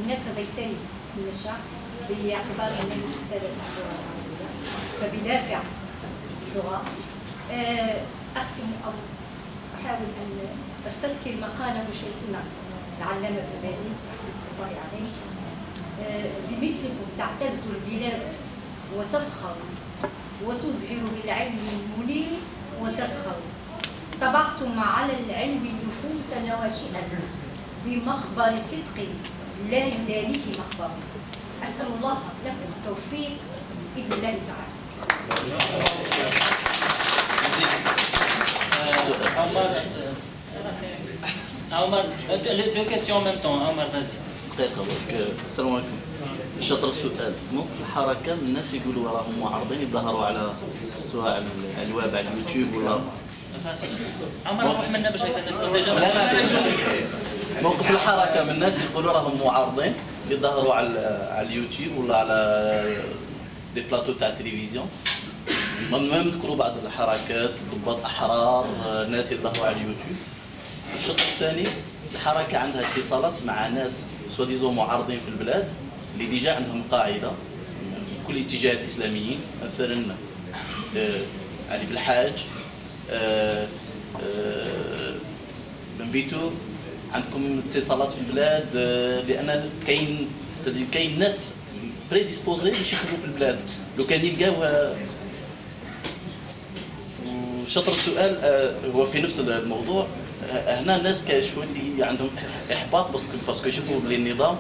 هناك بيتين من الشعب باعتبار أنني أستاذة اللغة العربية فبدافع اللغة أختم أو أحاول أن أستذكر ما قاله شيخنا العلامة ابن باديس رحمة الله عليه: بمثلكم تعتز البلاد وتفخر وتزهر بالعلم المنير وتسخر، طبعتم على العلم النفوس نواشئا بمخبر صدق لا يدانيه مخبر. أسأل الله لكم التوفيق بإذن الله تعالى. Omar, deux questions en même temps. Omar, vas-y. دقيقة برك. السلام عليكم. شطر السؤال، موقف الحركة الناس يقولوا راهم معارضين يظهروا على سواء الويب على اليوتيوب ولا عمر روح منا باش هكذا الناس لا موقف الحركة من الناس يقولوا راهم معارضين يظهروا على اليوتيوب ولا على لي بلاطو تاع التلفزيون. المهم ذكروا بعض الحركات ضباط احرار ناس يظهروا على اليوتيوب. الشق الثاني الحركة عندها اتصالات مع ناس سواديزون معارضين في البلاد اللي ديجا عندهم قاعدة من كل اتجاهات إسلاميين، مثلا علي بالحاج، بن بيتو. عندكم اتصالات في البلاد لأن كاين ناس بريديسبوزي باش يخدموا في البلاد لو كان يلقاو. شطر السؤال هو في نفس الموضوع. هنا الناس كيشوفوا اللي عندهم احباط باسكو يشوفوا بلي النظام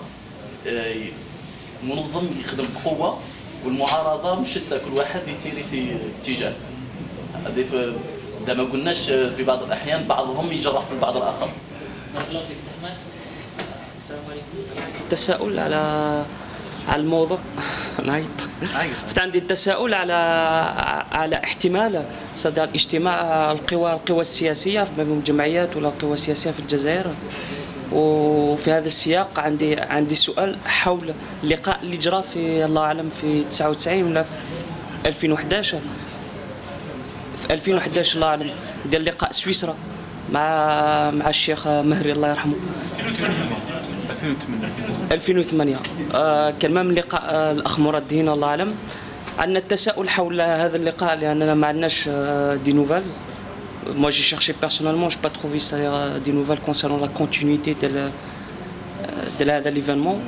منظم يخدم بقوه والمعارضه مشتة كل واحد يتيري في اتجاه. هذه اذا ما قلناش في بعض الاحيان بعضهم يجرح في البعض الاخر. بارك الله فيك احمد. السلام عليكم. التساؤل على الموضوع نعيط. عندي التساؤل على احتمال صدر اجتماع القوى السياسيه بين الجمعيات ولا القوى السياسيه في الجزائر. وفي هذا السياق عندي سؤال حول اللقاء اللي جرى في الله اعلم في 99 ولا في 2011. في 2011 الله اعلم ديال لقاء سويسرا مع الشيخ مهري الله يرحمه. 2008 كان من لقاء الاخ مراد الدين الله اعلم. عندنا التساؤل حول هذا اللقاء لاننا ما عندناش دي نوفال. Moi j'ai cherché personnellement, je n'ai pas trouvé des nouvelles concernant la continuité de l'événement.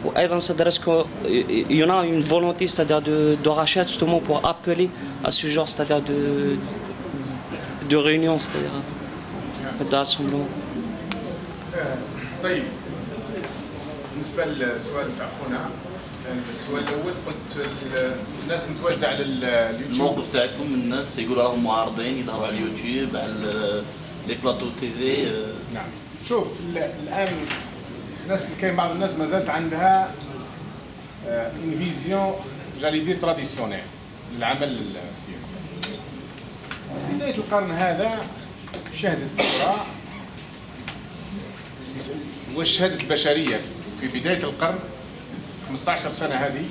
وأيضا est-ce qu'il y en a une volonté, c'est-à-dire de rachat justement pour appeler à ce genre, c'est-à-dire de réunion, c'est-à-dire de rassemblement. طيب بالنسبه للسؤال تاع خونا، السؤال الاول قلت الناس متواجده على اليوتيوب. الموقف تاعكم الناس يقولوا راهم معارضين يظهروا على اليوتيوب على لي بلاطو تي في. نعم شوف الان الناس كاين بعض الناس ما زالت عندها اون فيزيون جالي دير تراديسيونيل للعمل السياسي. بدايه القرن هذا شهدت ثوره وشهدت البشريه في بدايه القرن 15 سنه هذه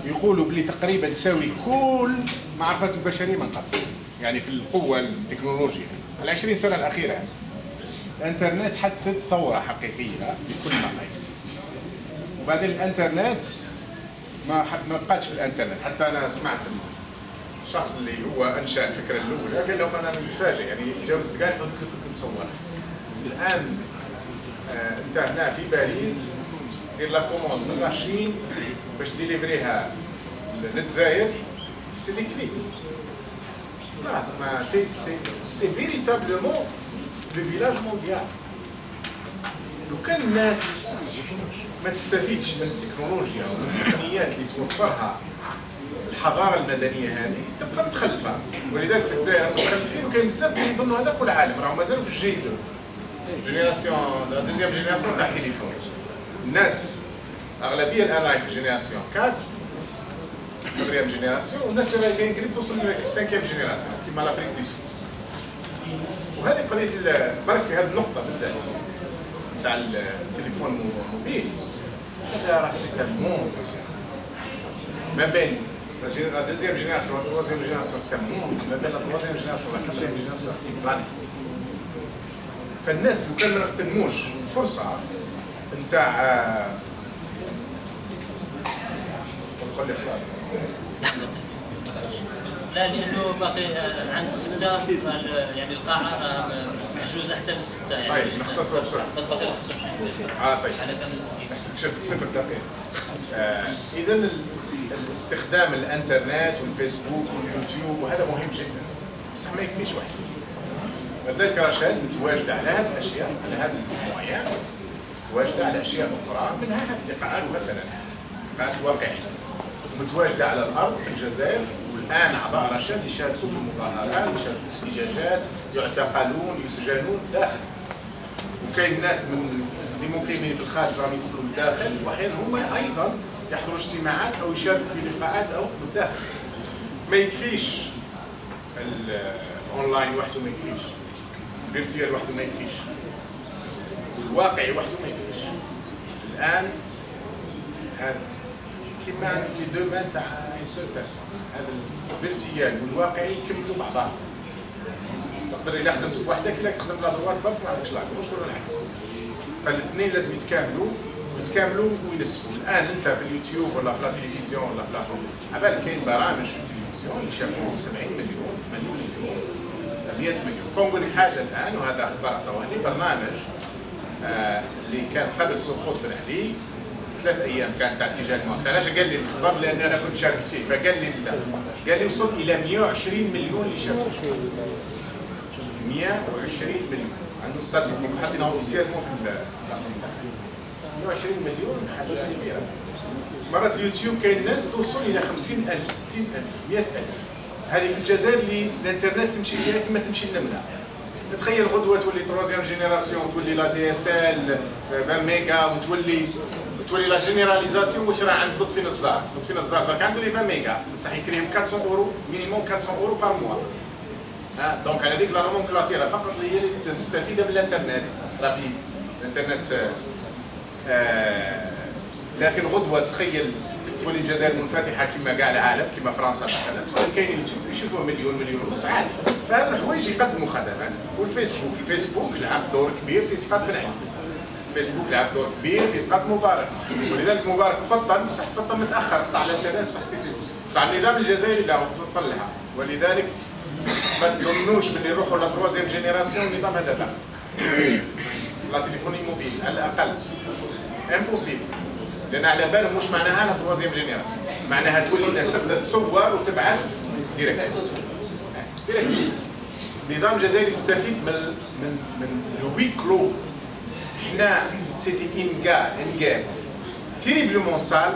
يقولوا بلي تقريبا تساوي كل ما عرفت البشريه من قبل، يعني في القوه التكنولوجيه. 20 سنه الاخيره الانترنت حدثت ثوره حقيقيه بكل مقاييس. وبعدين الانترنت ما بقاتش في الانترنت. حتى انا سمعت الشخص اللي هو انشا الفكره الاولى قال لهم انا متفاجئ، يعني تجاوزت كاع قلت لكم نصور. الان انت هنا في باريس دير لا كوموند من الصين باش ديليفريها للجزائر، سي دي كليك. خلاص ما سي فيريتابلومون لو فيلاج مونديال. لو كان الناس ما تستفيدش من التكنولوجيا والتقنيات اللي توفرها الحضاره المدنيه هذه تبقى متخلفه. ولذلك في الجزائر متخلفين، وكاين بزاف اللي يظنوا هذا كل العالم راهم مازالوا في الجي 2 جينيراسيون، لا دوزيام جينيراسيون تاع التليفون. الناس اغلبيه الان راهي في جينيراسيون 4 4 جينيراسيون، والناس اللي كاين قريب توصل ل 5 جينيراسيون كيما لافريك دي سود. وهذه قضيه برك في هذه النقطه بالذات تاع التليفون الموبيل. هذا راه سي ان موند ما بين لا دوزيام جينيراسيون و لا تروازيام جينيراسيون، سي ان موند ما بين لا تروازيام جينيراسيون و لا كاتريام جينيراسيون، سي بلانيت. فالناس لو كان ما نغتنموش الفرصه نتاع نقول لك خلاص لا لانه باقي عن 6 يعني القاعه محجوزه حتى ب6 يعني. طيب نختصر بسرعه. طيب على كم شفت 0 دقيقه. اذا استخدام الانترنت والفيسبوك واليوتيوب وهذا مهم جدا، بصح ما يكفيش وحده. لذلك رشاد متواجده على هذه الاشياء، على هذه المواضيع، متواجده على اشياء اخرى منها اللقاءات مثلا اللقاءات الواقعيه، متواجده على الارض في الجزائر. والان اعضاء رشاد يشاركوا في المظاهرات، يشاركوا في الاحتجاجات، يعتقلون، يسجنون داخل. وكاين ناس من اللي مقيمين في الخارج راهم يدخلوا للداخل، واحيانا هم ايضا يحضروا اجتماعات او يشاركوا في لقاءات او في الداخل. ما يكفيش الاونلاين وحده، ما يكفيش الفيرتوال وحده، ما يكفيش الواقعي وحده، ما يكفيش. الان هذا كيما لي دو مان تاع اون سول بيرسون، هذا الفيرتوال والواقعي يكملوا بعضهم. تقدر الا خدمت بوحدك، الا تخدم لا دروات برك ما عندكش لاكم، مش العكس. فالاثنين لازم يتكاملوا وينسقوا. الان انت في اليوتيوب ولا في لا تلفزيون ولا في لا عبالك كاين برامج في التلفزيون يشافوهم 70 مليون 80 مليون 100 مليون. نقول لك حاجه الان، وهذا اخبار طوالي، برنامج اللي كان قبل سقوط بن علي 3 ايام كان تاع اتجاه المؤسسه. علاش قال لي الخبر؟ لان انا كنت شاركت فيه. فقال لي قال لي وصل الى 120 مليون اللي شافوه. 120 مليون عنده ستاتستيك وحاطينها اوفيسيالمون في الرقم تاعها. 120 مليون حاجه كبيره. مرات اليوتيوب كاين ناس توصل الى 50,000 60,000 100,000. هذه في الجزائر اللي الانترنت تمشي فيها كما تمشي النمله. تخيل غدوه تولي تروازيام جينيراسيون، تولي لا دي اس ال 20 ميجا، وتولي لا جينيراليزاسيون. واش راه عند لطفي نزار؟ لطفي نزار درك عنده لي 20 ميجا بصح يكريهم 400 اورو مينيموم 400 اورو بار موا. دونك على ديك لا نومونكلاتير فقط اللي هي مستفيده من الانترنت رابيد. الانترنت لكن غدوه تخيل تولي الجزائر منفتحه كما كاع العالم، كما فرنسا مثلا، تولي كاين يوتيوب يشوفوه مليون ونص عادي. فهاد الحوايج يقدموا خدمات. والفيسبوك لعب دور كبير في اسقاط بن علي. الفيسبوك لعب دور كبير في اسقاط مبارك، ولذلك مبارك تفضل بصح تفضل متاخر طلع على الانترنت بصح النظام الجزائري لا تفضل لها. ولذلك ما تظنوش باللي يروحوا لا تروازيام جينيراسيون النظام هذا لا. لا تليفوني موبيل على الاقل امبوسيبل، لان على بالهم واش معناها لا تروازيام جينيراسيون. معناها تولي الناس تقدر تصور وتبعث ديريكت. النظام الجزائري مستفيد من الوي كلو. حنا سيتي ان تيريبلومون سال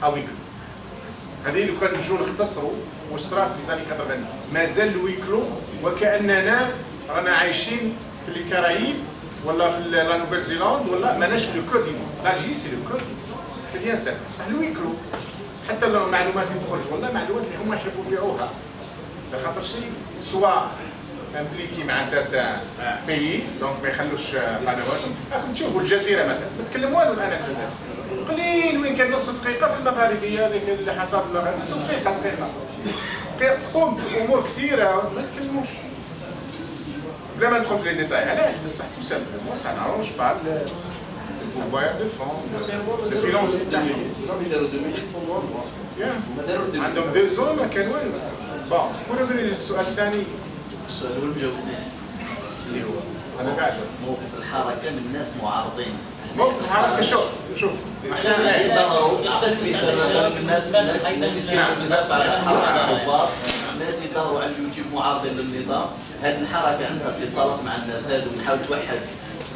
اوي كلو. هذه لو كان نجيو نختصروا واش صرا في ليزاني 80 مازال الوي كلو وكاننا رانا عايشين في الكرايب ولا في لا نوفيل زيلاند ولا ماناش في لو كود دي موند. الجي سي لو كود سي بيان سا بصح الوي كلو حتى لو معلومات اللي تخرج ولا معلومات اللي هما يحبوا يبيعوها لخاطر شيء سوا امبليكي مع سارتان بيي دونك ما يخلوش قنوات. راكم تشوفوا الجزيره مثلا ما تكلم والو الان الجزائر قليل وين كان نص دقيقه في المغاربيه هذيك اللي حصلت المغرب نص دقيقه تقوم بامور كثيره ما تكلموش بلا ما ندخل في لي ديتاي. علاش؟ بصح تو سامبلومون سا نارونج با البوفوار دو فون لو فينونسي عندهم 2 زون ما كان والو. بون ونرجع للسؤال الثاني. السؤال الاول ما جاوبتنيش اللي هو انا قاعد موقف الحركه من الناس معارضين. موقف الحركه شوف احنا يظهروا عطيت مثال من الناس يتكلموا بزاف على حركه الضباط، الناس يظهروا على اليوتيوب معارضين للنظام. هذه الحركه عندها اتصالات مع الناس هذو ونحاول توحد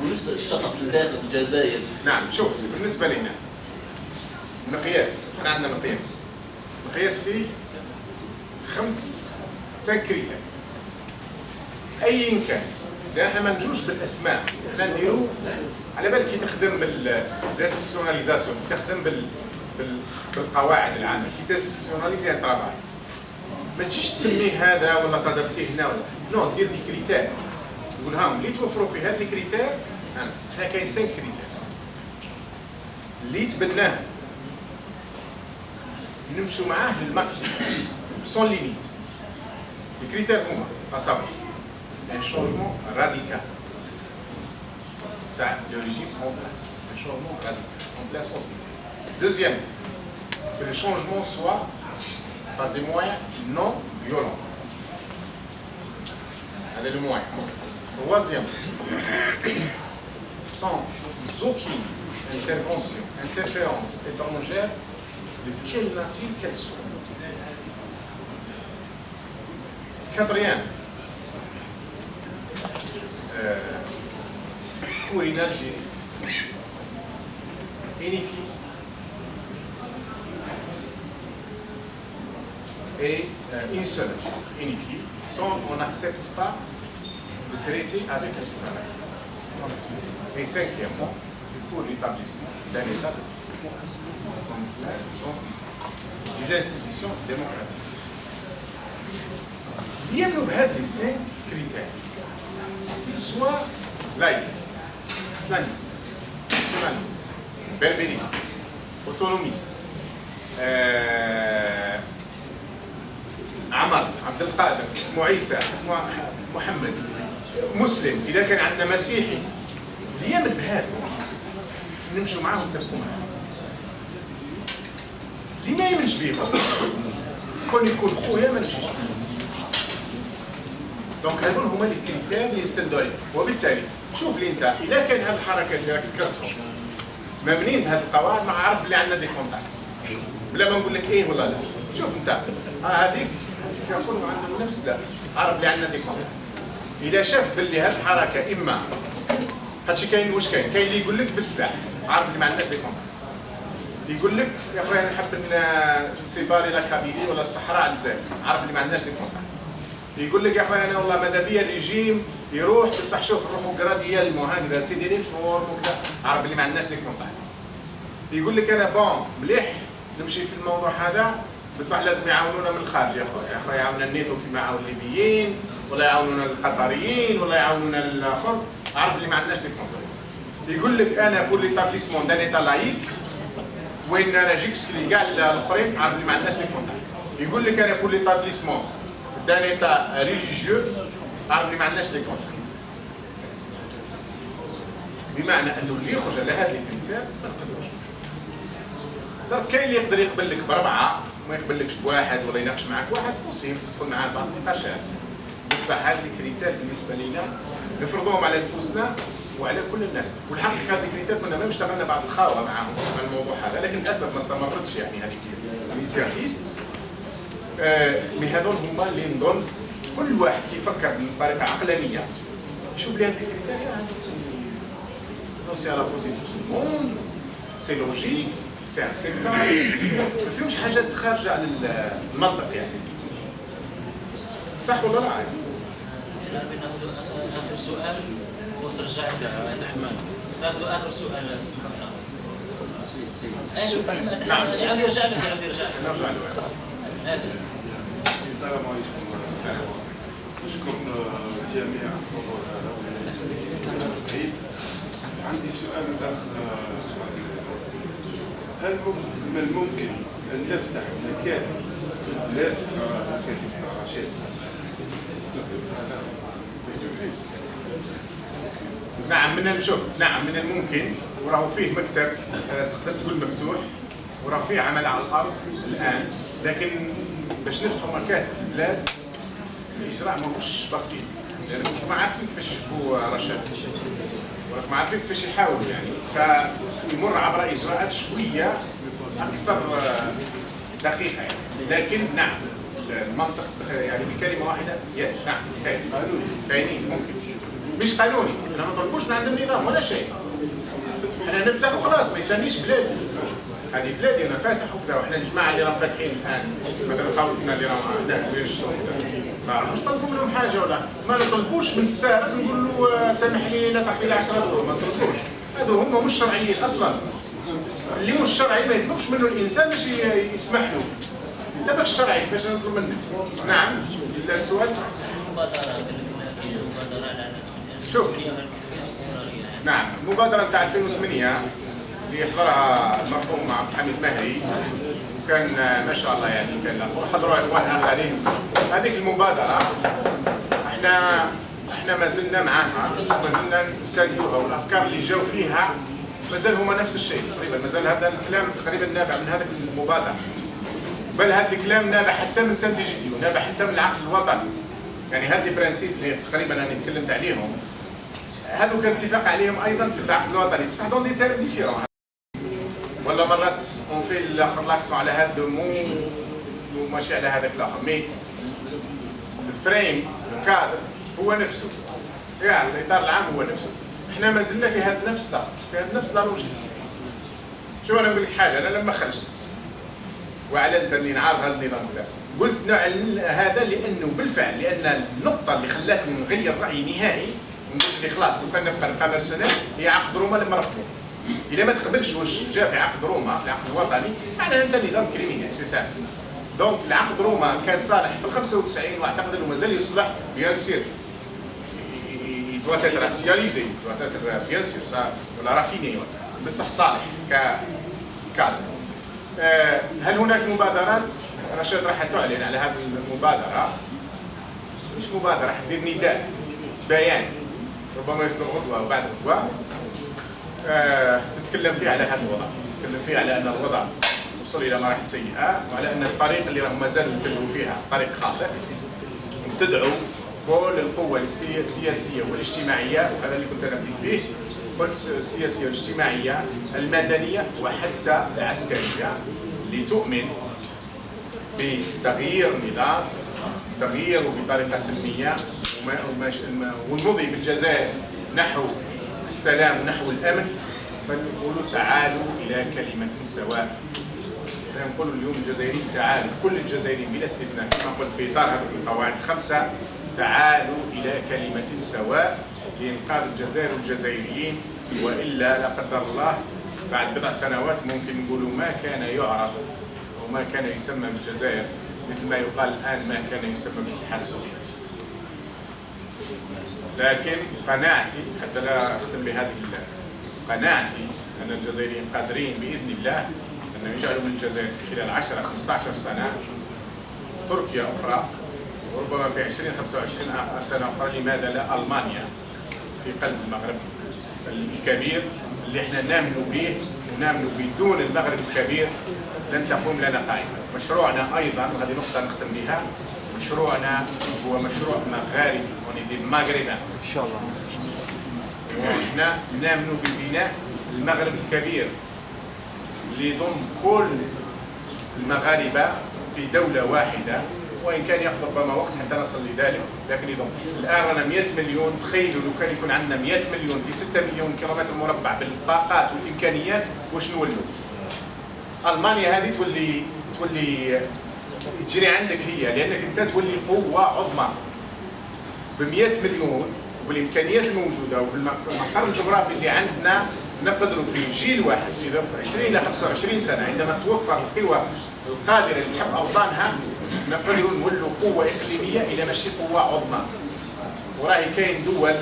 ونفس الشغف في داخل الجزائر. نعم شوف بالنسبه لنا مقياس، احنا عندنا مقياس فيه 5 كريتير ايا كان. لان احنا ما نجوش بالاسماء، احنا نديرو على بالك كي تخدم بالديسيوناليزاسيون، تخدم بالقواعد العامه، كي تيسيوناليزي ان طرافاي ما تجيش تسمي هذا ولا قدرتيه هنا ولا نو، دير دي كريتير تقول هاهم اللي توفروا في هذه الكريتير. احنا كاين 5 كريتير اللي تبناه نمشوا معاه للماكسيموم سون ليميت. الكريتير هما تصور un changement radical de régime en place, un changement radical en place aussi. Deuxième, que le changement soit par des moyens non violents. C'est le moyen. Troisième, sans aucune interférence étrangère de quelle nature qu'elle soit. Quatrième, pour une Algérie unifiée et une seule unifiée, sans on n'accepte pas de traiter avec les séparatistes. Et cinquièmement, pour l'établissement d'un État comme plein sens des institutions démocratiques. Il y a les 5 critères. Soit laïque, islamiste, nationaliste, berbériste, autonomiste, عمر عبد القادر اسمه عيسى اسمه محمد مسلم، اذا كان عندنا مسيحي اللي يامن بهذا نمشوا معاهم نتفقوا معاهم. اللي ما يمنش بيهم كون يكون خويا ما نمشيش. دونك هذول هما لي كريتير اللي يستندوا عليه. وبالتالي شوف لي انت اذا كان هذه الحركات اللي راك ذكرتهم مامنين بهذه القواعد مع عارف بلي عندنا دي كونتاكت بلا ما نقول لك ايه ولا لا. شوف انت هذيك كنقولوا عندهم نفس لا عارف بلي عندنا دي كونتاكت. اذا شاف باللي هذه الحركه اما هادشي كاين واش كاين اللي يقول لك بالسلاح عارف بلي ما عندناش دي كونتاكت. يقول لك يا اخويا انا نحب نسيباري لا كابيلي ولا الصحراء الجزائر، عرب اللي ما عندناش دي كونتاكت. يقول لك يا اخويا انا والله ماذا بيا الريجيم يروح بصح شوف نروحوا كراديال مهندس سيدي ريفورم وكذا، عرب اللي ما عندناش دي كونتاكت. يقول لك انا بون مليح نمشي في الموضوع هذا بصح لازم يعاونونا من الخارج يا اخويا، يا اخويا يعاونونا الناتو كيما يعاون الليبيين ولا يعاونونا القطريين ولا يعاونونا الاخر، عرب اللي ما عندناش دي كونتاكت. يقول لك انا بور ليتابليسمون دان ايتا لايك وين انا جيكسكلي كاع الاخرين عرب اللي ما عندناش دي كونتاكت. يقول لك انا بور ليتابليسمون دان ايتا ريليجيو عرب اللي ما عندناش دي كونتاكت. بمعنى انه اللي يخرج على هذه الكلمات ما نقدروش. درك كاين اللي يقدر يقبل لك بربعه وما يقبلكش بواحد ولا يناقش معك واحد مصيب تدخل معاه بعض النقاشات. بصح هذه الكريتات بالنسبه لنا نفرضوهم على نفوسنا وعلى كل الناس، والحقيقه هذه الكريتات كنا ما اشتغلنا بعض الخاوه معهم على الموضوع هذا، لكن للاسف ما استمرتش يعني هذه الانيسياتيف. هذول هما اللي نظن كل واحد كيفكر بطريقه عقلانيه يشوف لي هذه الكريتات non c'est à la position du monde, c'est logique, c'est acceptable. ما فيهمش حاجات خارجه عن المنطق يعني. صح ولا لا؟ ناخذ اخر سؤال وترجع عند احمد. ناخذ اخر سؤال سمحنا. سيد نعم عاود يرجع لك نرجع له. السلام عليكم. نشكر الجميع حضور هذا سعيد. عندي سؤال داخل هل من الممكن ان نفتح مكاتب في البلاد مكاتب رشاد؟ نعم من الممكن وراه فيه مكتب تقدر تقول مفتوح وراه فيه عمل على الارض الان، لكن باش نفتحوا مكاتب في البلاد الاجراء ماهوش بسيط، لان انتم ما عارفين كيفاش يشوفوا رشاد وراك ما عارفين كيفاش يحاولوا يعني، فيمر عبر اجراءات شويه اكثر دقيقه يعني. لكن نعم المنطق يعني بكلمه واحده يس نعم كاينين ممكن مش قانوني، احنا ما نطلبوش من عند النظام ولا شيء، احنا نفتح وخلاص ما يسميش بلادي، هذه بلادي انا فاتح وكذا، واحنا الجماعه اللي راهم فاتحين الان مثلا خاوتنا اللي راهم داخلين الشغل ما راحوش نطلبوا منهم حاجه ولا ما نطلبوش من السارق نقول له سامح لي لا تعطي لي 10 دولار، ما نطلبوش، هذو هما مش شرعيين اصلا، اللي مش شرعي ما يطلبش منه الانسان باش يسمح له، انت باش شرعي باش نطلب منك. نعم السؤال شوف نعم المبادره نتاع 2008 اللي حضرها المرحوم عبد الحميد مهري وكان ما شاء الله يعني كان حضروا اخوان اخرين، هذيك المبادره احنا ما زلنا معاها ما زلنا نساندوها، والافكار اللي جاوا فيها مازال هما نفس الشيء تقريبا، مازال هذا الكلام تقريبا نابع من هذه المبادره، بل هذا الكلام نابع حتى من سانتيجيتي ونابع حتى من العقد الوطني، يعني هذه البرانسيب اللي تقريبا انا تكلمت عليهم هذو كان اتفاق عليهم ايضا في العقد الوطني بصح دون دي تيرم ديفيرون، ولا مرات اون في الاخر لاكسون على هذا مو وماشي على هذاك الاخر، مي الفريم الكادر هو نفسه، يعني الاطار العام هو نفسه، احنا ما زلنا في هذا نفس لا لوجيك. شوف انا نقول لك حاجه، انا لما خرجت واعلنت اني نعارض هذا النظام هذا قلت هذا لانه بالفعل لان النقطه اللي خلاتني نغير رايي نهائي ونقول لي خلاص لو كان نبقى مرسنال هي عقد روما لما رفضوه. اذا ما تقبلش واش جاء في عقد روما في العقد الوطني معناها انت نظام كريمينال سي سامبل. دونك العقد روما كان صالح في ال 95 واعتقد انه مازال يصلح بيان سير. doit être actualisé, doit être bien sûr ça ولا رافيني بصح صالح ككادر. هل هناك مبادرات؟ رشاد راح تعلن على هذه المبادره، مش مبادره راح تدير نداء بيان ربما يصدر غدوه او بعد غدوه تتكلم فيه على هذا الوضع، تتكلم فيه على ان الوضع وصل الى مراحل سيئه وعلى ان الطريق اللي راهم مازالوا يتجهوا فيها طريق خاطئ، وتدعو كل القوى السياسيه والاجتماعيه، وهذا اللي كنت انا بديت به، كل السياسيه والاجتماعيه المدنيه وحتى العسكريه لتؤمن بتغيير النظام، تغييره بطريقه سلميه والمضي بالجزائر نحو السلام ونحو الامن فنقولوا تعالوا إلى كلمة سواء. احنا نقولوا اليوم الجزائريين تعالوا، كل الجزائريين بلا استثناء كما قلت في إطار هذه القواعد الخمسة، تعالوا إلى كلمة سواء لإنقاذ الجزائر والجزائريين، وإلا لا قدر الله بعد بضع سنوات ممكن نقولوا ما كان يعرف وما كان يسمى بالجزائر مثل ما يقال الآن ما كان يسمى بالاتحاد السوفيتي. لكن قناعتي حتى لا أختم بهذه قناعتي أن الجزائريين قادرين بإذن الله أن يجعلوا من الجزائر في خلال 10-15 سنة تركيا أخرى، وربما في 20-25 سنة أخرى لماذا لا ألمانيا في قلب المغرب الكبير اللي احنا نامن به، ونامن بدون المغرب الكبير لن تقوم لنا قائمة. مشروعنا أيضا، وهذه نقطة نختم بها، مشروعنا هو مشروع مغاربي ونبي مغربا إن شاء الله. ونحن نامن ببناء المغرب الكبير اللي يضم كل المغاربة في دولة واحدة، وإن كان يأخذ ربما وقت حتى نصل لذلك، لكن يضم. الآن رانا 100 مليون، تخيلوا لو كان يكون عندنا 100 مليون في 6 مليون كيلومتر مربع بالطاقات والإمكانيات واش نولوا؟ ألمانيا هذه تولي تجري عندك هي، لأنك أنت تولي قوة عظمى ب 100 مليون وبالإمكانيات الموجودة وبالمقر الجغرافي اللي عندنا. نقدروا في جيل واحد في 20 إلى 25 سنة عندما توفر القوى القادرة اللي تحب أوطانها نقدروا نولوا قوة إقليمية إلى ماشي قوة عظمى. وراهي كاين دول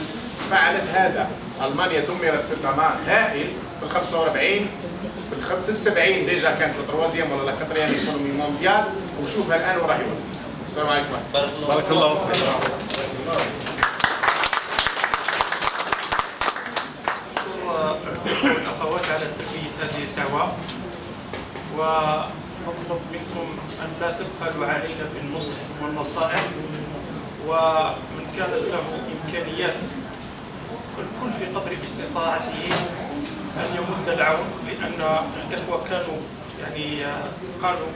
فعلت هذا. ألمانيا دمرت بدمار هائل في 45، في ال70 ديجا كانت التروازيام ولا الكاتريام ايكونومي مونديال، وشوفها الآن وراهي وصلت. السلام عليكم. بارك الله فيك. الأخوات على تلبية هذه الدعوة، ونطلب منكم أن لا تبخلوا علينا بالنصح والنصائح، ومن كانت له إمكانيات الكل في قدر استطاعته أن يمد العون، لأن الإخوة كانوا قالوا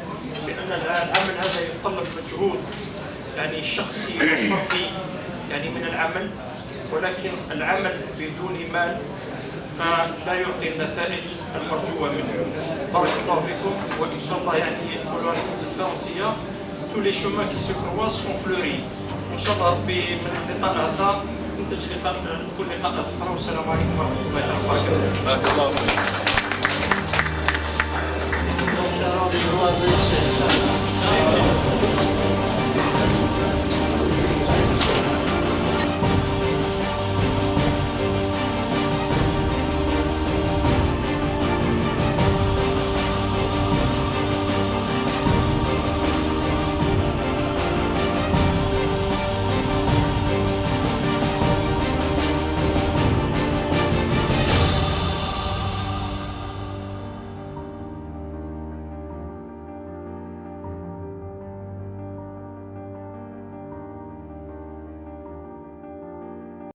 بأن العمل هذا يتطلب مجهود شخصي وفردي من العمل، ولكن العمل بدون مال فلا يعطي النتائج المرجوة منه. بارك الله فيكم، وإن شاء الله يقولون بالفرنسية tous les chemins qui se croisent sont fleuris. إن شاء الله ربي من اللقاء هذا ننتج كل لقاء آخر، والسلام عليكم ورحمة الله وبركاته. بارك الله فيك.